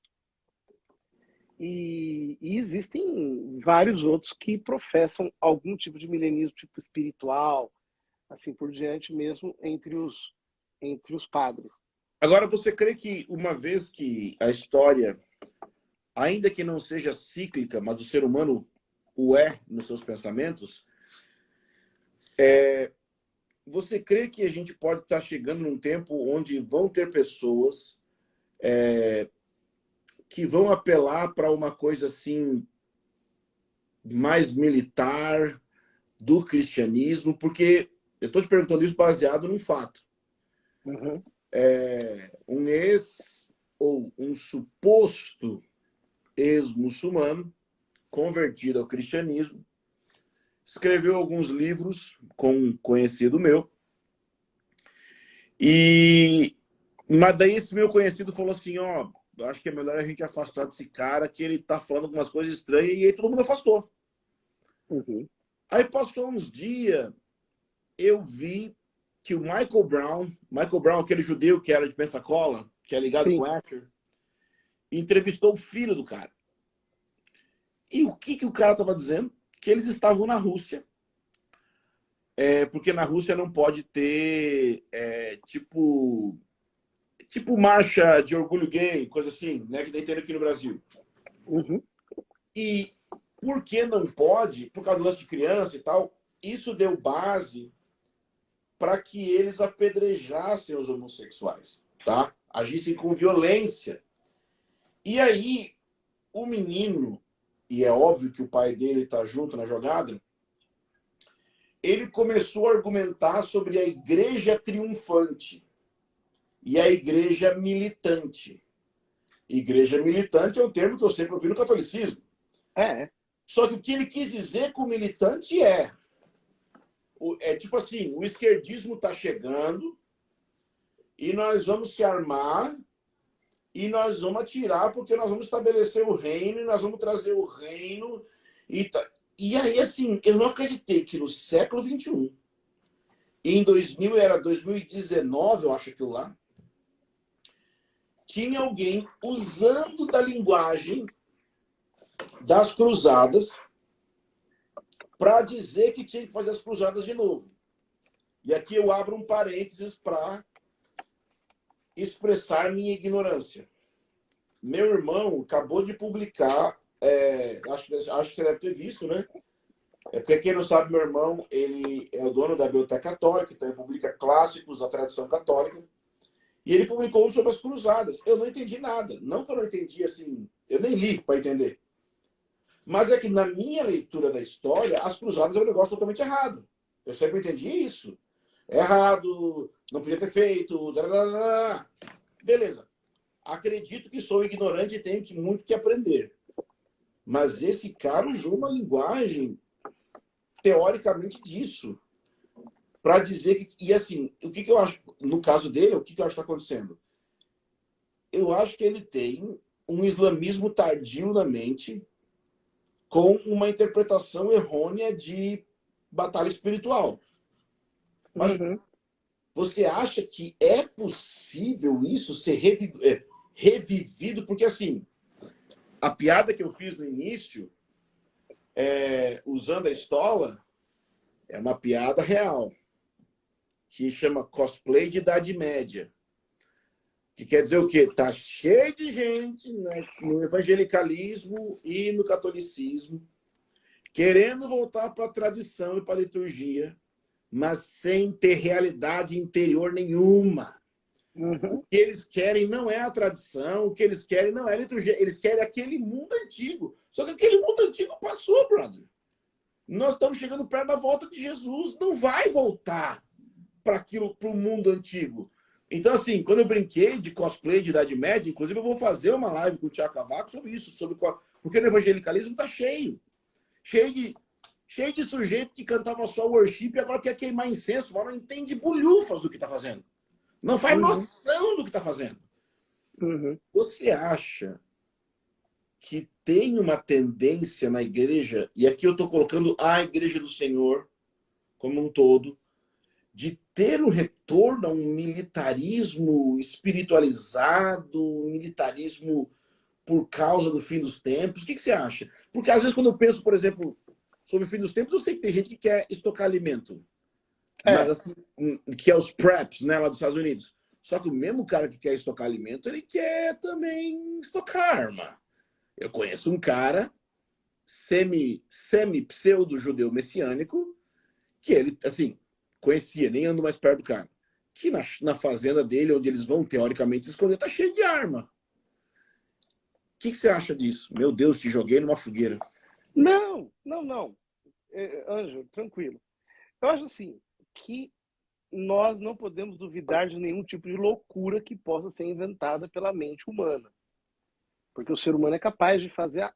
E existem vários outros que professam algum tipo de milenismo, tipo espiritual, assim por diante mesmo, entre os padres. Agora, você crê que uma vez que a história, ainda que não seja cíclica, mas o ser humano o é nos seus pensamentos, você crê que a gente pode estar chegando num tempo onde vão ter pessoas que vão apelar para uma coisa assim mais militar do cristianismo? Porque eu estou te perguntando isso baseado num fato. Uhum. Um ex ou um suposto ex-muçulmano convertido ao cristianismo escreveu alguns livros com um conhecido meu. Mas daí esse meu conhecido falou assim, ó, acho que é melhor a gente afastar desse cara, que ele tá falando algumas coisas estranhas, e aí todo mundo afastou. Uhum. Aí passou uns dias, eu vi que o Michael Brown, aquele judeu que era de Pensacola, que é ligado com Sim. o Asher, entrevistou o filho do cara. E o que o cara estava dizendo? Que eles estavam na Rússia, porque na Rússia não pode ter, tipo marcha de orgulho gay, coisa assim, né, que daí tem aqui no Brasil. Uhum. E por que não pode? Por causa do lance de criança e tal, isso deu base para que eles apedrejassem os homossexuais, tá? Agissem com violência. E aí, o menino, e é óbvio que o pai dele tá junto na jogada, ele começou a argumentar sobre a igreja triunfante e a igreja militante. Igreja militante é um termo que eu sempre ouvi no catolicismo. É. Só que o que ele quis dizer com militante é tipo assim, o esquerdismo está chegando e nós vamos se armar e nós vamos atirar porque nós vamos estabelecer o reino e nós vamos trazer o reino. E aí, assim, eu não acreditei que no século XXI, em 2019, eu acho aquilo lá, tinha alguém usando da linguagem das cruzadas para dizer que tinha que fazer as cruzadas de novo. E aqui eu abro um parênteses para expressar minha ignorância. Meu irmão acabou de publicar, acho que você deve ter visto, né? Porque quem não sabe, meu irmão, ele é o dono da Biblioteca Católica, então ele publica clássicos da tradição católica. E ele publicou sobre as cruzadas. Eu não entendi nada. Não que eu não entendi, assim, eu nem li para entender. Mas é que na minha leitura da história, as cruzadas é um negócio totalmente errado. Eu sempre entendi isso. É errado, não podia ter feito. Beleza. Acredito que sou ignorante e tenho muito que aprender. Mas esse cara usou uma linguagem teoricamente disso para dizer que... E assim, o que eu acho, no caso dele, o que eu acho que está acontecendo? Eu acho que ele tem um islamismo tardio na mente com uma interpretação errônea de batalha espiritual. Mas você acha que é possível isso ser revivido? Porque, assim, a piada que eu fiz no início, usando a estola, é uma piada real, que chama cosplay de Idade Média. Que quer dizer o quê? Tá cheio de gente, né, no evangelicalismo e no catolicismo querendo voltar para a tradição e para a liturgia, mas sem ter realidade interior nenhuma. Uhum. O que eles querem não é a tradição, o que eles querem não é a liturgia, eles querem aquele mundo antigo. Só que aquele mundo antigo passou, brother. Nós estamos chegando perto da volta de Jesus, não vai voltar para o mundo antigo. Então, assim, quando eu brinquei de cosplay de Idade Média, inclusive eu vou fazer uma live com o Tiago Cavaco sobre isso, porque o evangelicalismo está cheio de sujeito que cantava só worship e agora quer queimar incenso, mas não entende bolhufas do que está fazendo. Não faz noção do que está fazendo. Você acha que tem uma tendência na igreja, e aqui eu estou colocando a igreja do Senhor como um todo, de ter um retorno a um militarismo espiritualizado, um militarismo por causa do fim dos tempos? O que você acha? Porque às vezes quando eu penso, por exemplo, sobre o fim dos tempos, eu sei que tem gente que quer estocar alimento. Mas assim, que é os preps, né, lá dos Estados Unidos. Só que o mesmo cara que quer estocar alimento, ele quer também estocar arma. Eu conheço um cara semi-pseudo-judeu messiânico que ele, assim, conhecia, nem ando mais perto do cara. Que na fazenda dele, onde eles vão, teoricamente, se esconder, tá cheio de arma. O que você acha disso? Meu Deus, te joguei numa fogueira. Não. Ângelo, tranquilo. Eu acho assim, que nós não podemos duvidar de nenhum tipo de loucura que possa ser inventada pela mente humana. Porque o ser humano é capaz de fazer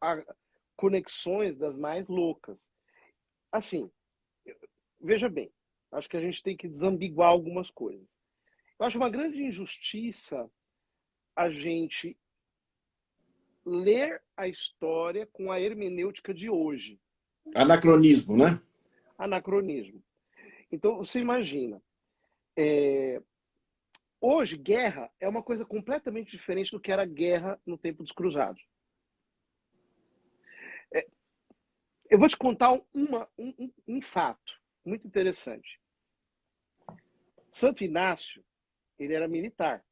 conexões das mais loucas. Assim, veja bem, acho que a gente tem que desambiguar algumas coisas. Eu acho uma grande injustiça a gente ler a história com a hermenêutica de hoje. Anacronismo, né? Anacronismo. Então, você imagina, hoje, guerra é uma coisa completamente diferente do que era guerra no tempo dos cruzados. Eu vou te contar um fato muito interessante. Santo Inácio, ele era militar.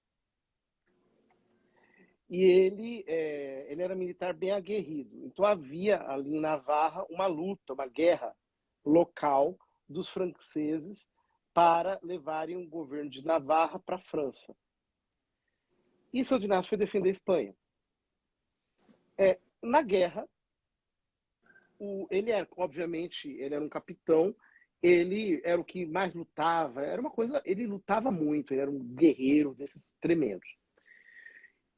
E ele era militar bem aguerrido. Então havia ali em Navarra uma luta, uma guerra local dos franceses para levarem o governo de Navarra para a França. E Santo Inácio foi defender a Espanha. Na guerra, ele era, obviamente, ele era um capitão, ele era o que mais lutava, era uma coisa, ele lutava muito, ele era um guerreiro desses tremendos.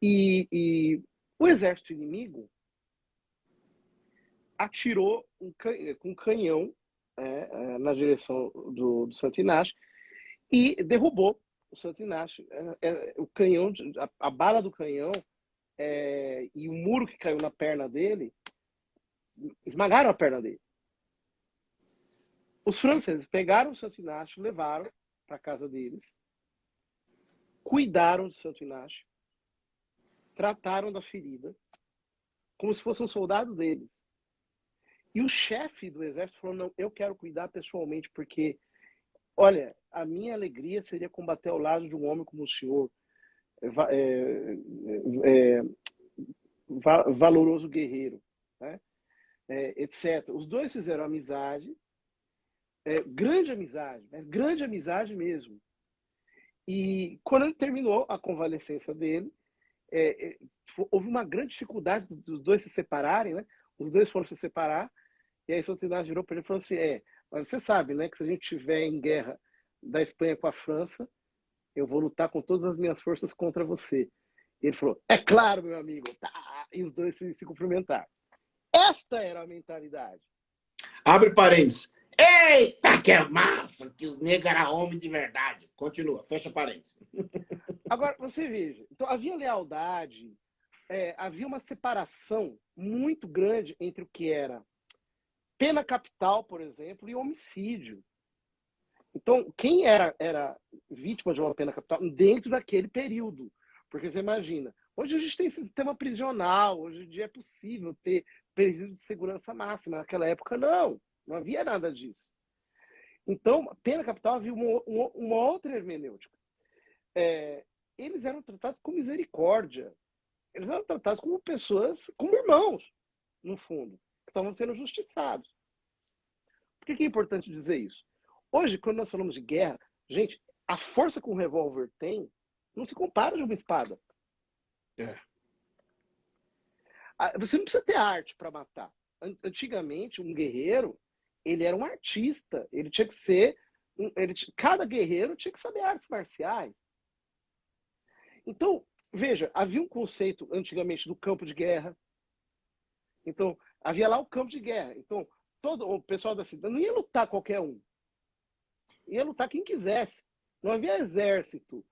E o exército inimigo atirou com um canhão na direção do Santo Inácio e derrubou o Santo Inácio. O canhão, a bala do canhão e o muro que caiu na perna dele esmagaram a perna dele. Os franceses pegaram o Santo Inácio, levaram para a casa deles, cuidaram de Santo Inácio, trataram da ferida como se fosse um soldado deles. E o chefe do exército falou, não, eu quero cuidar pessoalmente, porque, olha, a minha alegria seria combater ao lado de um homem como o senhor, valoroso guerreiro, né? Etc. Os dois fizeram amizade, grande amizade mesmo. E quando ele terminou a convalescência dele, houve uma grande dificuldade dos dois se separarem, né? Os dois foram se separar, e aí Santo Inácio virou para ele e falou assim, mas você sabe, né, que se a gente estiver em guerra da Espanha com a França, eu vou lutar com todas as minhas forças contra você. E ele falou, é claro, meu amigo. Tá. E os dois se cumprimentaram. Esta era a mentalidade. Abre parênteses. Eita, que é massa, que os negros eram homem de verdade. Continua, fecha parênteses. Agora, você veja, então havia lealdade, havia uma separação muito grande entre o que era pena capital, por exemplo, e homicídio. Então, quem era vítima de uma pena capital dentro daquele período? Porque você imagina, hoje a gente tem sistema prisional, hoje em dia é possível ter presídio de segurança máxima. Naquela época, não havia nada disso. Então, pena capital havia uma outra hermenêutica. Eles eram tratados com misericórdia. Eles eram tratados como pessoas, como irmãos, no fundo, que estavam sendo justiçados. Por que é importante dizer isso? Hoje, quando nós falamos de guerra, gente, a força que um revólver tem não se compara de uma espada. Você não precisa ter arte para matar. Antigamente, um guerreiro, ele era um artista. Ele tinha que ser... cada guerreiro tinha que saber artes marciais. Então, veja, havia um conceito antigamente do campo de guerra. Então, havia lá o campo de guerra. Então, todo o pessoal da cidade não ia lutar qualquer um. Ia lutar quem quisesse. Não havia exército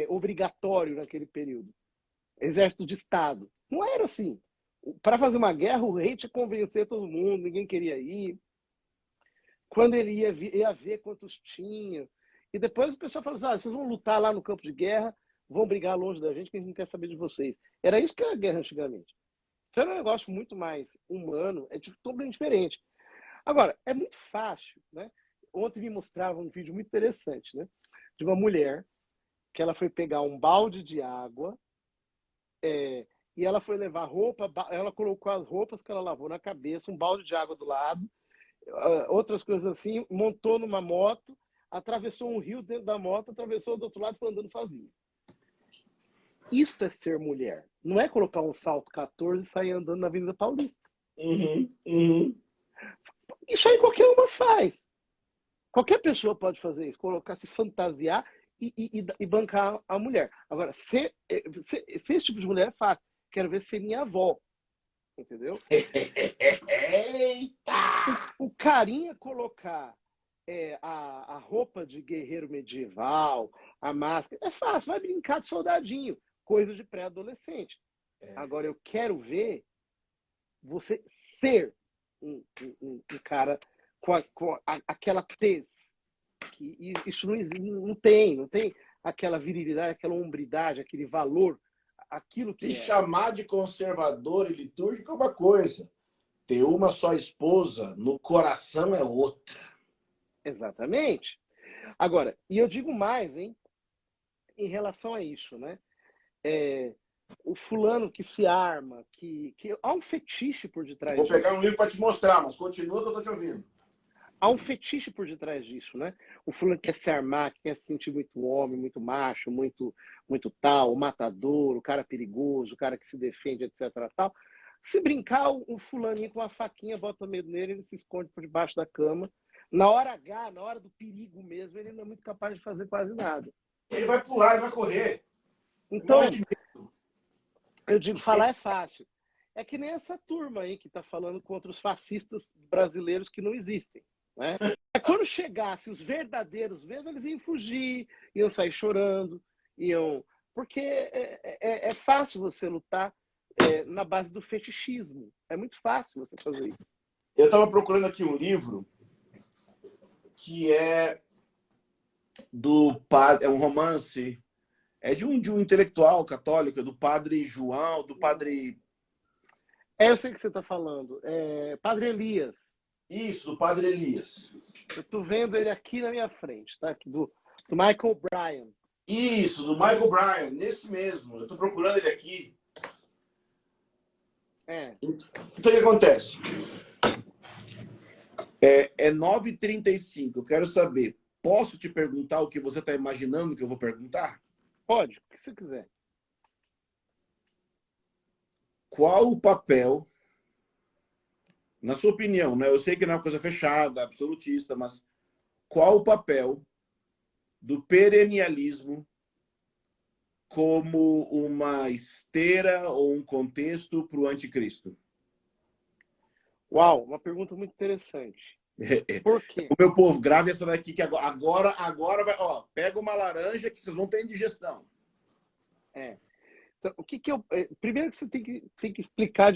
obrigatório naquele período. Exército de Estado. Não era assim. Para fazer uma guerra, o rei tinha que convencer todo mundo, ninguém queria ir. Quando ele ia ver quantos tinha. E depois o pessoal falou assim, vocês vão lutar lá no campo de guerra, vão brigar longe da gente, que a gente não quer saber de vocês. Era isso que era a guerra antigamente. Isso era um negócio muito mais humano, totalmente diferente. Agora, é muito fácil, né? Ontem me mostrava um vídeo muito interessante, né? De uma mulher que ela foi pegar um balde de água e ela foi levar roupa, ela colocou as roupas que ela lavou na cabeça, um balde de água do lado, outras coisas assim, montou numa moto atravessou um rio dentro da moto, atravessou do outro lado e foi andando sozinho. Isto é ser mulher. Não é colocar um salto 14 e sair andando na Avenida Paulista. Isso aí qualquer uma faz. Qualquer pessoa pode fazer isso, colocar, se fantasiar e bancar a mulher. Agora, ser esse tipo de mulher é fácil. Quero ver ser minha avó. Entendeu? Eita! O carinha colocar a roupa de guerreiro medieval, a máscara, é fácil, vai brincar de soldadinho, coisa de pré-adolescente. Agora, eu quero ver você ser um cara com aquela tez. Que isso não tem aquela virilidade, aquela hombridade, aquele valor, aquilo que Se chamar de conservador e litúrgico é uma coisa. Ter uma só esposa no coração é outra. Exatamente. Agora, e eu digo mais, hein, em relação a isso, né? O fulano que se arma, que há um fetiche por detrás Vou disso. pegar um livro para te mostrar, mas continua que eu tô te ouvindo. Há um fetiche por detrás disso, né? O fulano quer se armar, quer se sentir muito homem, muito macho, muito tal, o matador, o cara perigoso, o cara que se defende, etc. Tal. Se brincar, o fulaninho com uma faquinha bota medo nele, ele se esconde por debaixo da cama. Na hora H, na hora do perigo mesmo, ele não é muito capaz de fazer quase nada. Ele vai pular, ele vai correr. Então, eu digo, falar é fácil. É que nem essa turma aí que está falando contra os fascistas brasileiros que não existem. Né? Quando chegasse os verdadeiros mesmo, eles iam fugir, iam sair chorando, porque é fácil você lutar na base do fetichismo. É muito fácil você fazer isso. Eu estava procurando aqui um livro que é do padre, é um romance, é de um intelectual católico, do padre João, do padre... Eu sei o que você está falando. Padre Elias. Isso, do padre Elias. Eu estou vendo ele aqui na minha frente, tá? Do Michael Bryan. Isso, do Michael Bryan, nesse mesmo. Eu estou procurando ele aqui. Então, o que acontece? É 9h35. Eu quero saber, posso te perguntar o que você está imaginando que eu vou perguntar? Pode, o que você quiser. Qual o papel, na sua opinião, né? Eu sei que não é uma coisa fechada, absolutista, mas qual o papel do perennialismo como uma esteira ou um contexto para o anticristo? Uau, uma pergunta muito interessante. Por quê? O meu povo, grave essa daqui que agora vai, ó, pega uma laranja que vocês não têm digestão. Então, primeiro que você tem que explicar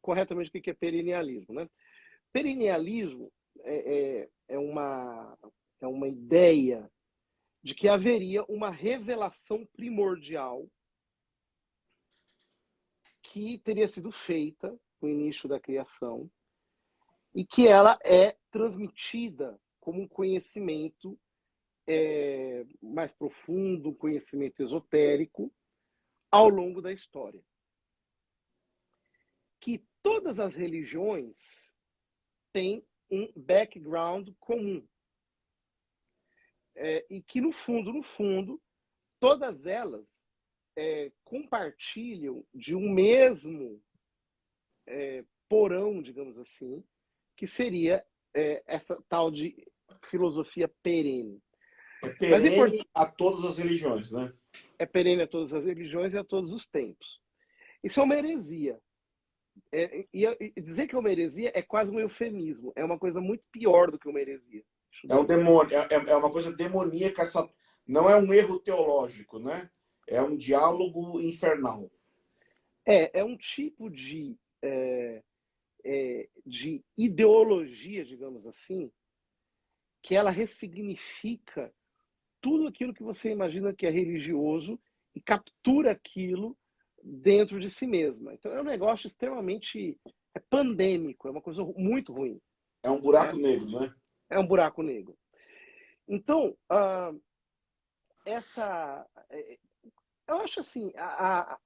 corretamente o que é perennialismo, né? Perennialismo é uma ideia de que haveria uma revelação primordial que teria sido feita no início da criação e que ela é transmitida como um conhecimento mais profundo, um conhecimento esotérico ao longo da história. Que todas as religiões têm um background comum. E que, no fundo, todas elas compartilham de um mesmo porão, digamos assim, que seria essa tal de filosofia perene. É perene a todas as religiões, né? É perene a todas as religiões e a todos os tempos. Isso é uma heresia. E dizer que é uma heresia é quase um eufemismo. É uma coisa muito pior do que uma heresia. É um demônio, é uma coisa demoníaca. Não é um erro teológico, né? É um diálogo infernal. É um tipo de ideologia, digamos assim, que ela ressignifica tudo aquilo que você imagina que é religioso e captura aquilo dentro de si mesma. Então é um negócio extremamente pandêmico, é uma coisa muito ruim. É um buraco negro, né? É um buraco negro. Então, eu acho assim, há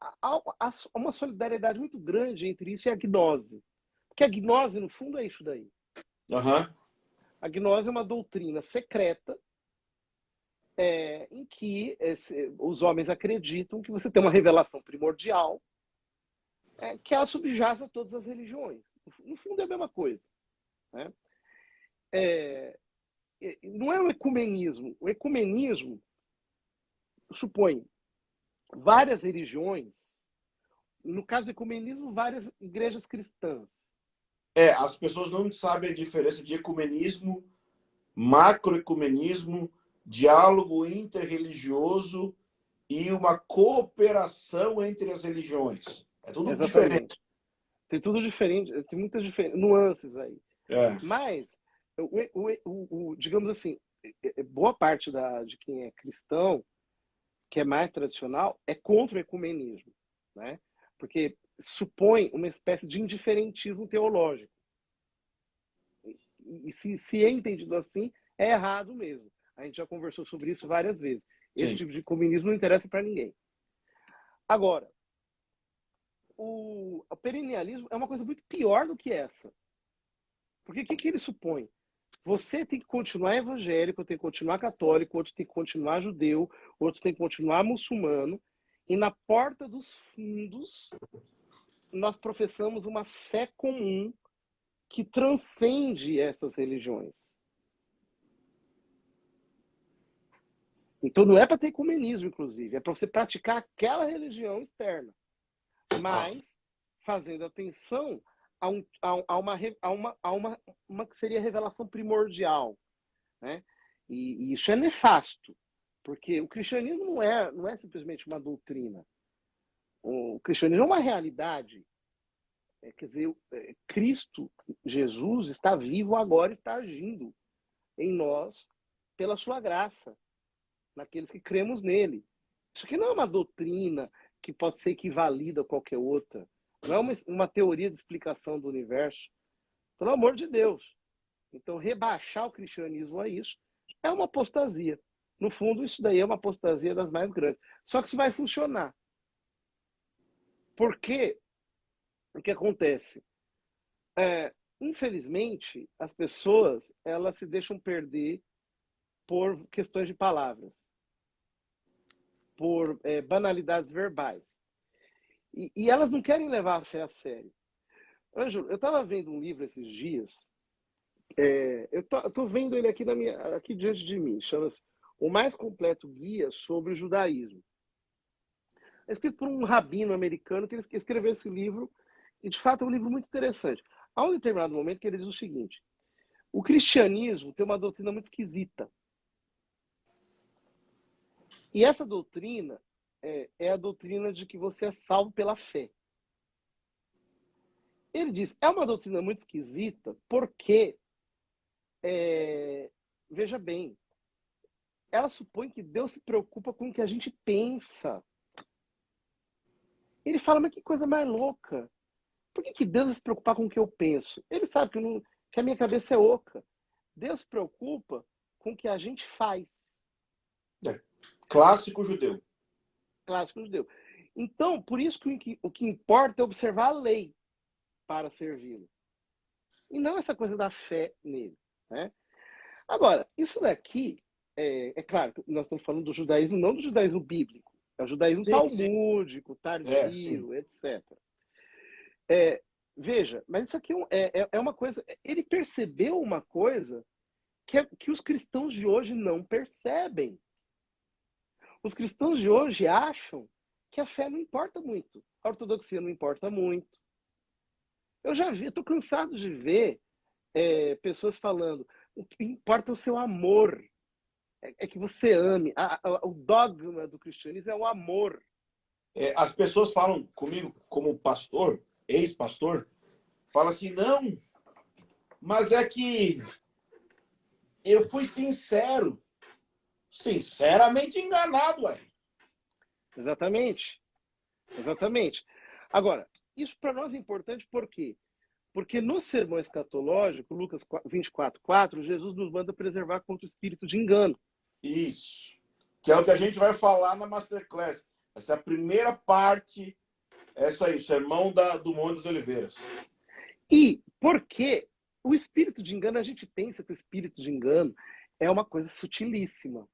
uma solidariedade muito grande entre isso e a gnose. Porque a gnose, no fundo, é isso daí. Uhum. A gnose é uma doutrina secreta em que os homens acreditam que você tem uma revelação primordial, que ela subjaz a todas as religiões. No fundo é a mesma coisa. Né? Não é o ecumenismo. O ecumenismo supõe várias religiões, no caso do ecumenismo, várias igrejas cristãs. As pessoas não sabem a diferença de ecumenismo, macroecumenismo, diálogo interreligioso e uma cooperação entre as religiões. É tudo Exatamente. diferente. Tem tudo diferente, tem muitas nuances aí. É. Mas, digamos assim, boa parte de quem é cristão, que é mais tradicional, é contra o ecumenismo, né? Porque supõe uma espécie de indiferentismo teológico. E se é entendido assim, é errado mesmo. A gente já conversou sobre isso várias vezes. Esse Sim. tipo de comunismo não interessa para ninguém. Agora, o perennialismo é uma coisa muito pior do que essa. Porque o que ele supõe? Você tem que continuar evangélico, tem que continuar católico, outro tem que continuar judeu, outro tem que continuar muçulmano. E na porta dos fundos, nós professamos uma fé comum que transcende essas religiões. Então não é para ter ecumenismo, inclusive, é para você praticar aquela religião externa, mas fazendo atenção a uma que seria a revelação primordial, né? E isso é nefasto, porque o cristianismo não é simplesmente uma doutrina. O cristianismo é uma realidade. Quer dizer, Cristo, Jesus, está vivo agora, está agindo em nós pela sua graça, naqueles que cremos nele. Isso aqui não é uma doutrina que pode ser equivalida a qualquer outra. Não é uma teoria de explicação do universo. Pelo amor de Deus. Então, rebaixar o cristianismo a isso é uma apostasia. No fundo, isso daí é uma apostasia das mais grandes. Só que isso vai funcionar. Porque o que acontece? Infelizmente, as pessoas elas se deixam perder por questões de palavras, por banalidades verbais. E elas não querem levar a fé a sério. Ângelo, eu estava vendo um livro esses dias, eu tô vendo ele aqui diante de mim, chama-se O Mais Completo Guia sobre o Judaísmo. É escrito por um rabino americano que ele escreveu esse livro, e de fato é um livro muito interessante. Há um determinado momento que ele diz o seguinte: o cristianismo tem uma doutrina muito esquisita. E essa doutrina é a doutrina de que você é salvo pela fé. Ele diz, é uma doutrina muito esquisita porque, veja bem, ela supõe que Deus se preocupa com o que a gente pensa. Ele fala, mas que coisa mais louca. Por que Deus vai se preocupar com o que eu penso? Ele sabe que a minha cabeça é oca. Deus se preocupa com o que a gente faz. Clássico judeu. Clássico judeu. Então, por isso que o que importa é observar a lei para servi-lo. E não essa coisa da fé nele. Né? Agora, isso daqui, claro, nós estamos falando do judaísmo, não do judaísmo bíblico. É o judaísmo talmúdico, tardio, etc. Veja, mas isso aqui é uma coisa... Ele percebeu uma coisa que os cristãos de hoje não percebem. Os cristãos de hoje acham que a fé não importa muito. A ortodoxia não importa muito. Eu estou cansado de ver pessoas falando o que importa é o seu amor. É que você ame. O dogma do cristianismo é o amor. As pessoas falam comigo, como pastor, ex-pastor, fala assim, não, mas é que eu fui sincero, sinceramente enganado, ué. Exatamente. Exatamente. Agora, isso para nós é importante por quê? Porque no sermão escatológico, Lucas 24:4, Jesus nos manda preservar contra o espírito de engano. Isso. Que é o que a gente vai falar na Masterclass. Essa é a primeira parte, é isso aí, o sermão do Monte das Oliveiras. E porque o espírito de engano, a gente pensa que o espírito de engano é uma coisa sutilíssima.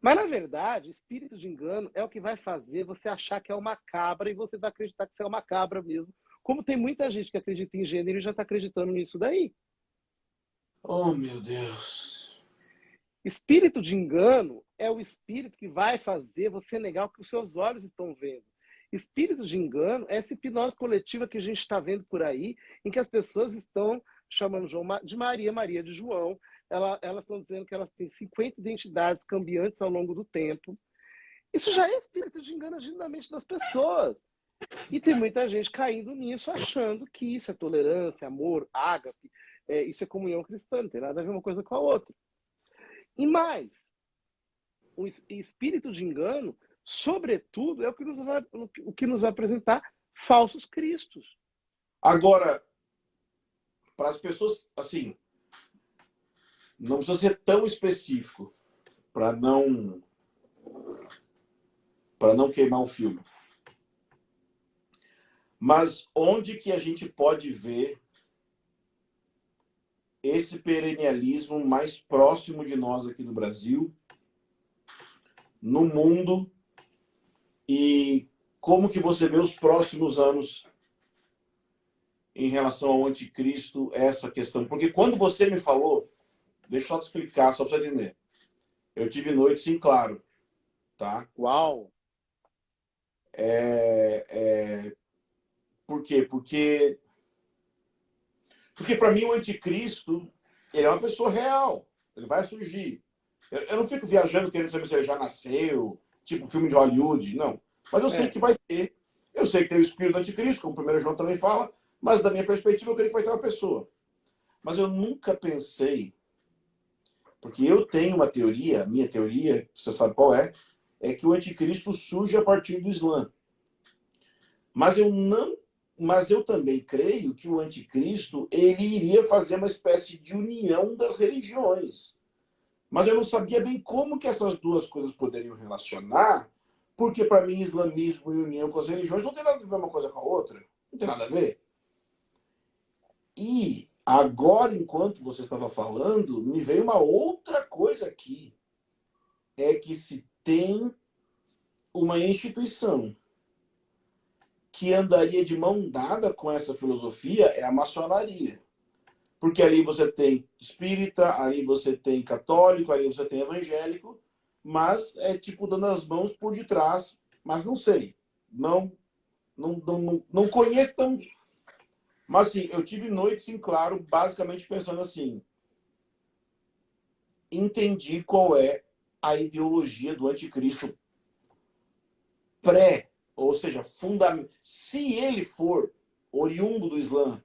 Mas, na verdade, espírito de engano é o que vai fazer você achar que é uma cabra e você vai acreditar que você é uma cabra mesmo. Como tem muita gente que acredita em gênero e já está acreditando nisso daí. Oh, meu Deus. Espírito de engano é o espírito que vai fazer você negar o que os seus olhos estão vendo. Espírito de engano é essa hipnose coletiva que a gente está vendo por aí, em que as pessoas estão chamando João de Maria, Maria de João. Elas estão dizendo que elas têm 50 identidades cambiantes ao longo do tempo. Isso já é espírito de engano agindo na mente das pessoas. E tem muita gente caindo nisso, achando que isso é tolerância, amor, ágape, isso é comunhão cristã, não tem nada a ver uma coisa com a outra. E mais, o espírito de engano, sobretudo, é o que nos vai apresentar falsos cristos. Agora, para as pessoas, assim, não precisa ser tão específico para não queimar o filme. Mas onde que a gente pode ver esse perennialismo mais próximo de nós aqui no Brasil, no mundo, e como que você vê os próximos anos em relação ao anticristo, essa questão? Porque quando você me falou, deixa eu só te explicar, só para você entender. Eu tive noites em claro, tá? Uau! Por quê? Porque para mim o anticristo, ele é uma pessoa real. Ele vai surgir. Eu não fico viajando querendo saber se ele já nasceu, tipo filme de Hollywood, não. Mas eu sei que vai ter. Eu sei que tem o espírito do anticristo, como o 1 João também fala, mas da minha perspectiva eu creio que vai ter uma pessoa. Mas eu nunca pensei, porque eu tenho uma teoria, minha teoria, você sabe qual é que o anticristo surge a partir do Islã. Mas eu também creio que o anticristo ele iria fazer uma espécie de união das religiões. Mas eu não sabia bem como que essas duas coisas poderiam relacionar, porque para mim islamismo e união com as religiões não tem nada a ver uma coisa com a outra. Não tem nada a ver. E agora, enquanto você estava falando, me veio uma outra coisa aqui. É que se tem uma instituição que andaria de mão dada com essa filosofia, é a maçonaria. Porque ali você tem espírita, ali você tem católico, ali você tem evangélico, mas é tipo dando as mãos por detrás, mas não sei. Não conheço tão. Mas assim, eu tive noites em claro, basicamente pensando assim: entendi qual é a ideologia do anticristo pré, ou seja, fundamental. Se ele for oriundo do Islã,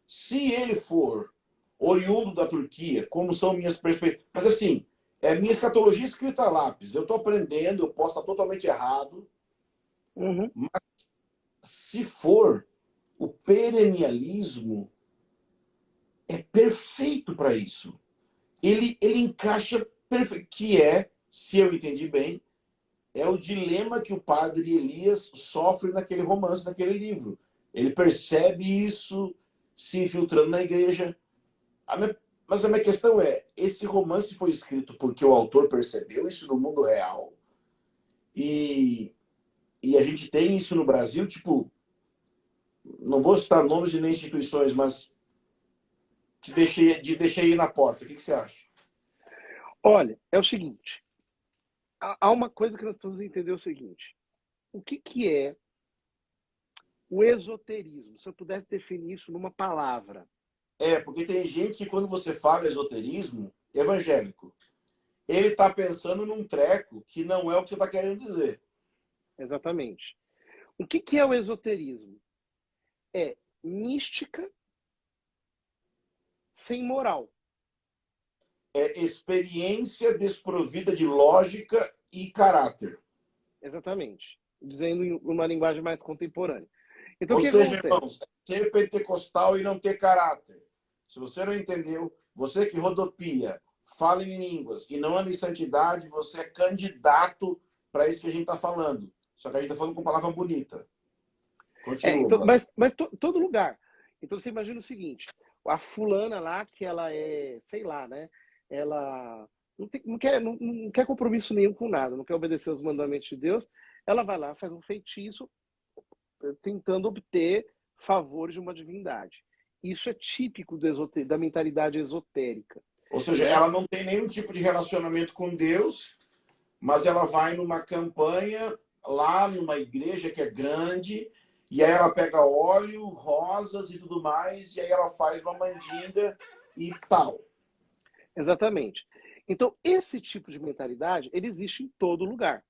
se ele for oriundo da Turquia, como são minhas perspectivas. Mas assim, é minha escatologia escrita a lápis. Eu estou aprendendo, eu posso estar totalmente errado. Uhum. Mas se for, o perennialismo é perfeito para isso. Ele encaixa perfeito, que é, se eu entendi bem, é o dilema que o padre Elias sofre naquele romance, naquele livro. Ele percebe isso se infiltrando na igreja. Mas a minha questão é, esse romance foi escrito porque o autor percebeu isso no mundo real? E a gente tem isso no Brasil, tipo, não vou citar nomes e nem instituições, mas te deixei aí na porta. O que você acha? Olha, é o seguinte. Há uma coisa que nós precisamos entender o seguinte. O que é o esoterismo? Se eu pudesse definir isso numa palavra. Porque tem gente que quando você fala esoterismo, evangélico, ele está pensando num treco que não é o que você está querendo dizer. Exatamente. O que é o esoterismo? É mística sem moral. É experiência desprovida de lógica e caráter. Exatamente. Dizendo em uma linguagem mais contemporânea. Então, o Ou que seja, acontece? irmãos, ser pentecostal e não ter caráter. Se você não entendeu, você que rodopia, fala em línguas e não anda em santidade, você é candidato para isso que a gente está falando. Só que a gente está falando com palavra bonita. Continua, Então, brother. mas todo lugar. Então você imagina o seguinte: a fulana lá, que ela é, sei lá, né? Ela não quer compromisso nenhum com nada, não quer obedecer aos mandamentos de Deus, ela vai lá, faz um feitiço tentando obter favores de uma divindade. Isso é típico da mentalidade esotérica. Ou seja, Né? ela não tem nenhum tipo de relacionamento com Deus, mas ela vai numa campanha lá numa igreja que é grande, e aí ela pega óleo, rosas e tudo mais, e aí ela faz uma mandinga e tal. Exatamente. Então, esse tipo de mentalidade, ele existe em todo lugar.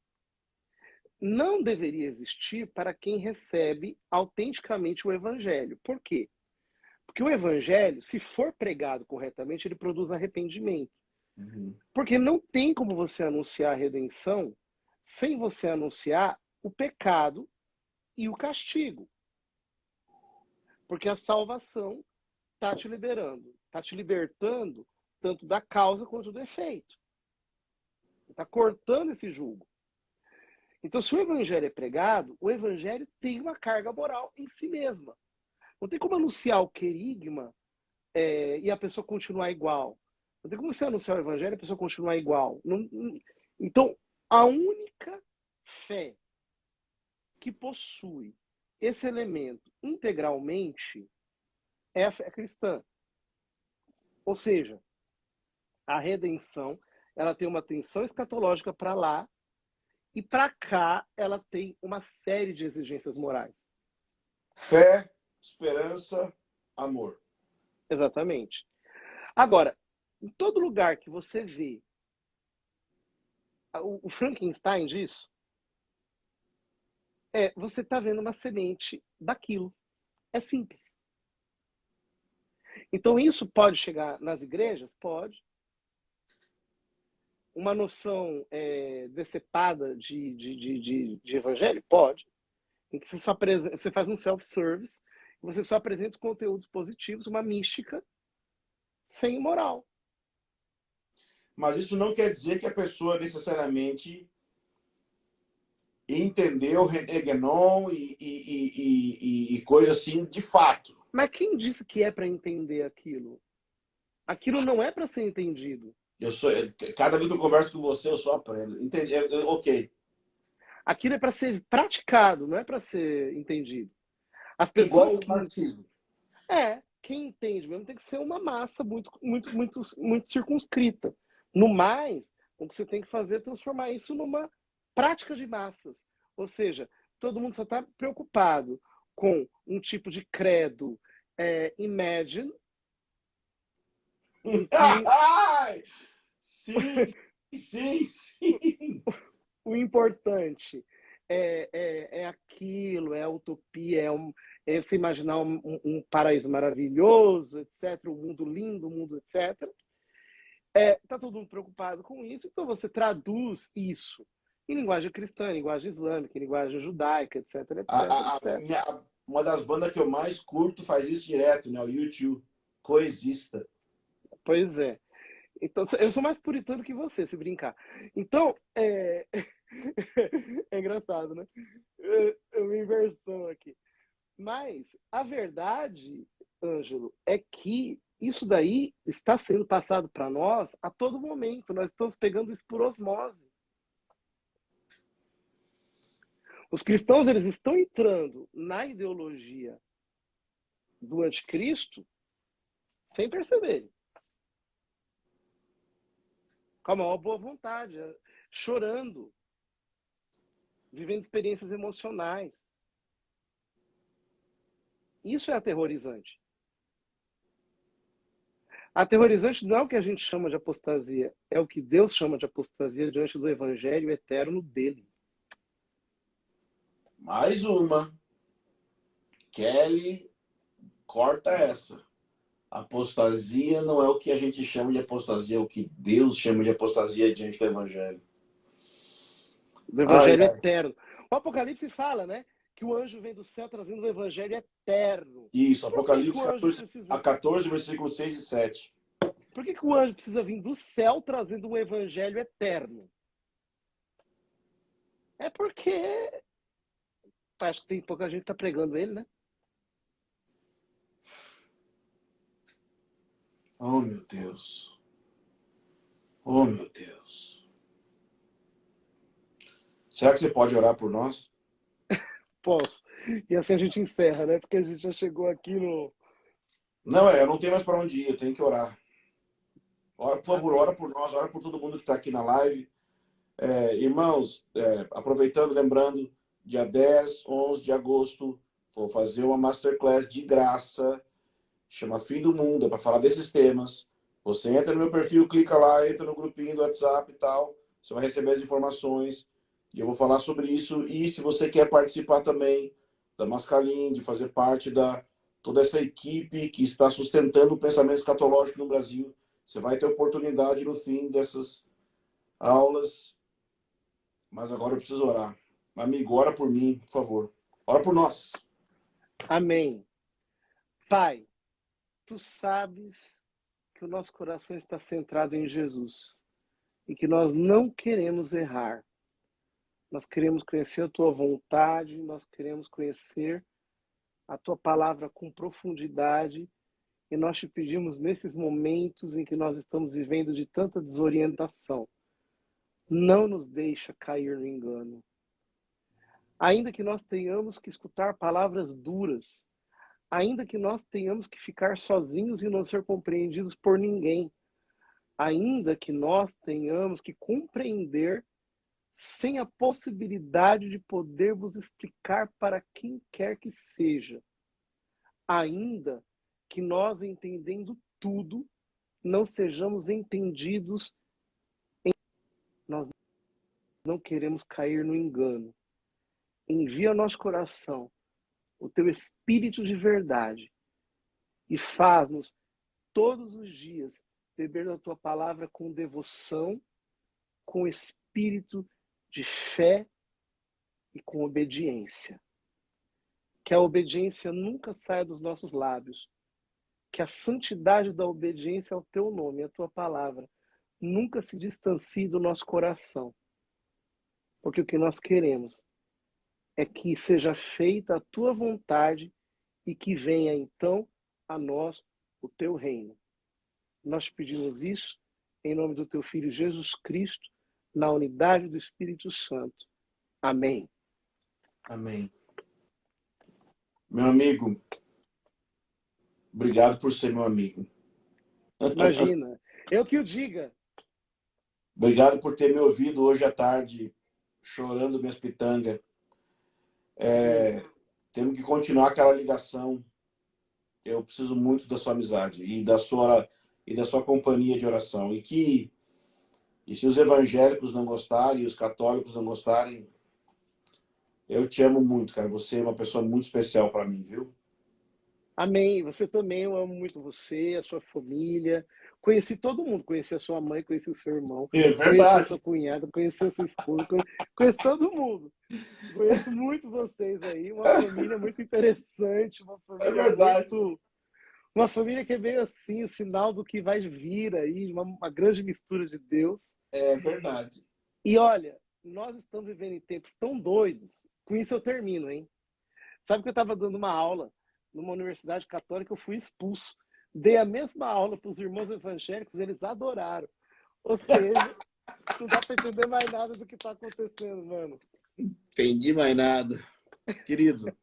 Não deveria existir para quem recebe autenticamente o evangelho. Por quê? Porque o evangelho, se for pregado corretamente, ele produz arrependimento. Uhum. Porque não tem como você anunciar a redenção sem você anunciar o pecado e o castigo. Porque a salvação está te liberando, está te libertando tanto da causa quanto do efeito. Está cortando esse jugo. Então, se o evangelho é pregado, o evangelho tem uma carga moral em si mesma. Não tem como anunciar o querigma e a pessoa continuar igual. Não tem como você anunciar o evangelho e a pessoa continuar igual. Então, a única fé que possui esse elemento integralmente é a fé cristã. Ou seja, a redenção, ela tem uma tensão escatológica para lá e para cá ela tem uma série de exigências morais. Fé, esperança, amor. Exatamente. Agora, em todo lugar que você vê o Frankenstein disso, você está vendo uma semente daquilo. É simples. Então, isso pode chegar nas igrejas? Pode. Uma noção decepada de evangelho? Pode. Em que você faz um self-service, você só apresenta os conteúdos positivos, uma mística sem moral. Mas isso não quer dizer que a pessoa necessariamente entendeu René Guénon e coisa assim de fato. Mas quem disse que é para entender aquilo? Aquilo não é para ser entendido. Cada vez que eu converso com você, eu só aprendo. Entendi. Ok. Aquilo é para ser praticado, não é para ser entendido. As Igual pessoas o que marxismo. quem entende mesmo tem que ser uma massa muito circunscrita. No mais, o que você tem que fazer é transformar isso numa prática de massas. Ou seja, todo mundo só está preocupado com um tipo de credo imagine, em que Sim, sim, sim. o importante é aquilo, é a utopia, é você imaginar um paraíso maravilhoso, etc., um mundo lindo, um mundo, etc. Tá todo mundo preocupado com isso, então você traduz isso em linguagem cristã, em linguagem islâmica, em linguagem judaica, etc, etc, etc. Uma das bandas que eu mais curto faz isso direto, né? O YouTube. Coexista. Pois é. Então, eu sou mais puritano que você, se brincar. Então, é engraçado, né? É uma inversão aqui. Mas a verdade, Ângelo, é que isso daí está sendo passado para nós a todo momento. Nós estamos pegando isso por osmose. Os cristãos, eles estão entrando na ideologia do anticristo sem perceber. Com a maior boa vontade, chorando, vivendo experiências emocionais. Isso é aterrorizante. Aterrorizante não é o que a gente chama de apostasia, é o que Deus chama de apostasia diante do evangelho eterno dele. Mais uma. Kelly, corta essa. Apostasia não é o que a gente chama de apostasia, é o que Deus chama de apostasia diante do Evangelho. Do Ai, evangelho ai. eterno. O Apocalipse fala, né? Que o anjo vem do céu trazendo o evangelho eterno. Isso, Por que o Apocalipse anjo 14, a precisa. 14, versículos 6 e 7. Por que o anjo precisa vir do céu trazendo um evangelho eterno? É porque acho que tem pouca gente que está pregando ele, né? Oh, meu Deus. Oh, meu Deus. Será que você pode orar por nós? Posso. E assim a gente encerra, né? Porque a gente já chegou aqui no... Não, eu não tenho mais para onde ir, eu tenho que orar. Ora, por favor, ora Amém. por nós, ora por todo mundo que está aqui na live. Irmãos, aproveitando, lembrando, dia 10, 11 de agosto, vou fazer uma masterclass de graça, chama Fim do Mundo, é para falar desses temas. Você entra no meu perfil, clica lá, entra no grupinho do WhatsApp e tal, você vai receber as informações e eu vou falar sobre isso. E se você quer participar também da Mascalim, de fazer parte da toda essa equipe que está sustentando o pensamento escatológico no Brasil, você vai ter oportunidade no fim dessas aulas. Mas agora eu preciso orar. Amigo, ora por mim, por favor. Ora por nós. Amém. Pai, tu sabes que o nosso coração está centrado em Jesus e que nós não queremos errar. Nós queremos conhecer a tua vontade, nós queremos conhecer a tua palavra com profundidade e nós te pedimos nesses momentos em que nós estamos vivendo de tanta desorientação, não nos deixa cair no engano. Ainda que nós tenhamos que escutar palavras duras, ainda que nós tenhamos que ficar sozinhos e não ser compreendidos por ninguém, ainda que nós tenhamos que compreender sem a possibilidade de podermos explicar para quem quer que seja, ainda que nós, entendendo tudo, não sejamos entendidos, nós não queremos cair no engano. Envia ao nosso coração o teu Espírito de verdade e faz-nos todos os dias beber da tua palavra com devoção, com espírito de fé e com obediência. Que a obediência nunca saia dos nossos lábios. Que a santidade da obediência ao teu nome, à tua palavra, nunca se distancie do nosso coração. Porque o que nós queremos é que seja feita a tua vontade e que venha então a nós o teu reino. Nós pedimos isso em nome do teu Filho Jesus Cristo, na unidade do Espírito Santo. Amém. Amém. Meu amigo, obrigado por ser meu amigo. Imagina. Eu que o diga. Obrigado por ter me ouvido hoje à tarde, chorando minhas pitangas. Temos que continuar aquela ligação. Eu preciso muito da sua amizade e da sua companhia de oração. E se os evangélicos não gostarem, os católicos não gostarem, eu te amo muito, cara. Você é uma pessoa muito especial para mim, viu? Amém. Você também, eu amo muito você, a sua família. Conheci todo mundo. Conheci a sua mãe, conheci o seu irmão, É conheci a verdade. sua cunhada, conheci a sua esposa, conheço todo mundo. Conheço muito vocês aí. Uma família muito interessante, uma É família verdade. muito... Uma família que é meio assim, o sinal do que vai vir aí, uma grande mistura de Deus. É verdade. E olha, nós estamos vivendo em tempos tão doidos. Com isso eu termino, hein? Sabe que eu estava dando uma aula numa universidade católica, eu fui expulso. Dei a mesma aula para os irmãos evangélicos, eles adoraram. Ou seja, não dá para entender mais nada do que está acontecendo, mano. Entendi mais nada. Querido,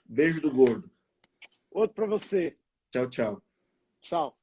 beijo do gordo. Outro para você. Tchau, tchau. Tchau.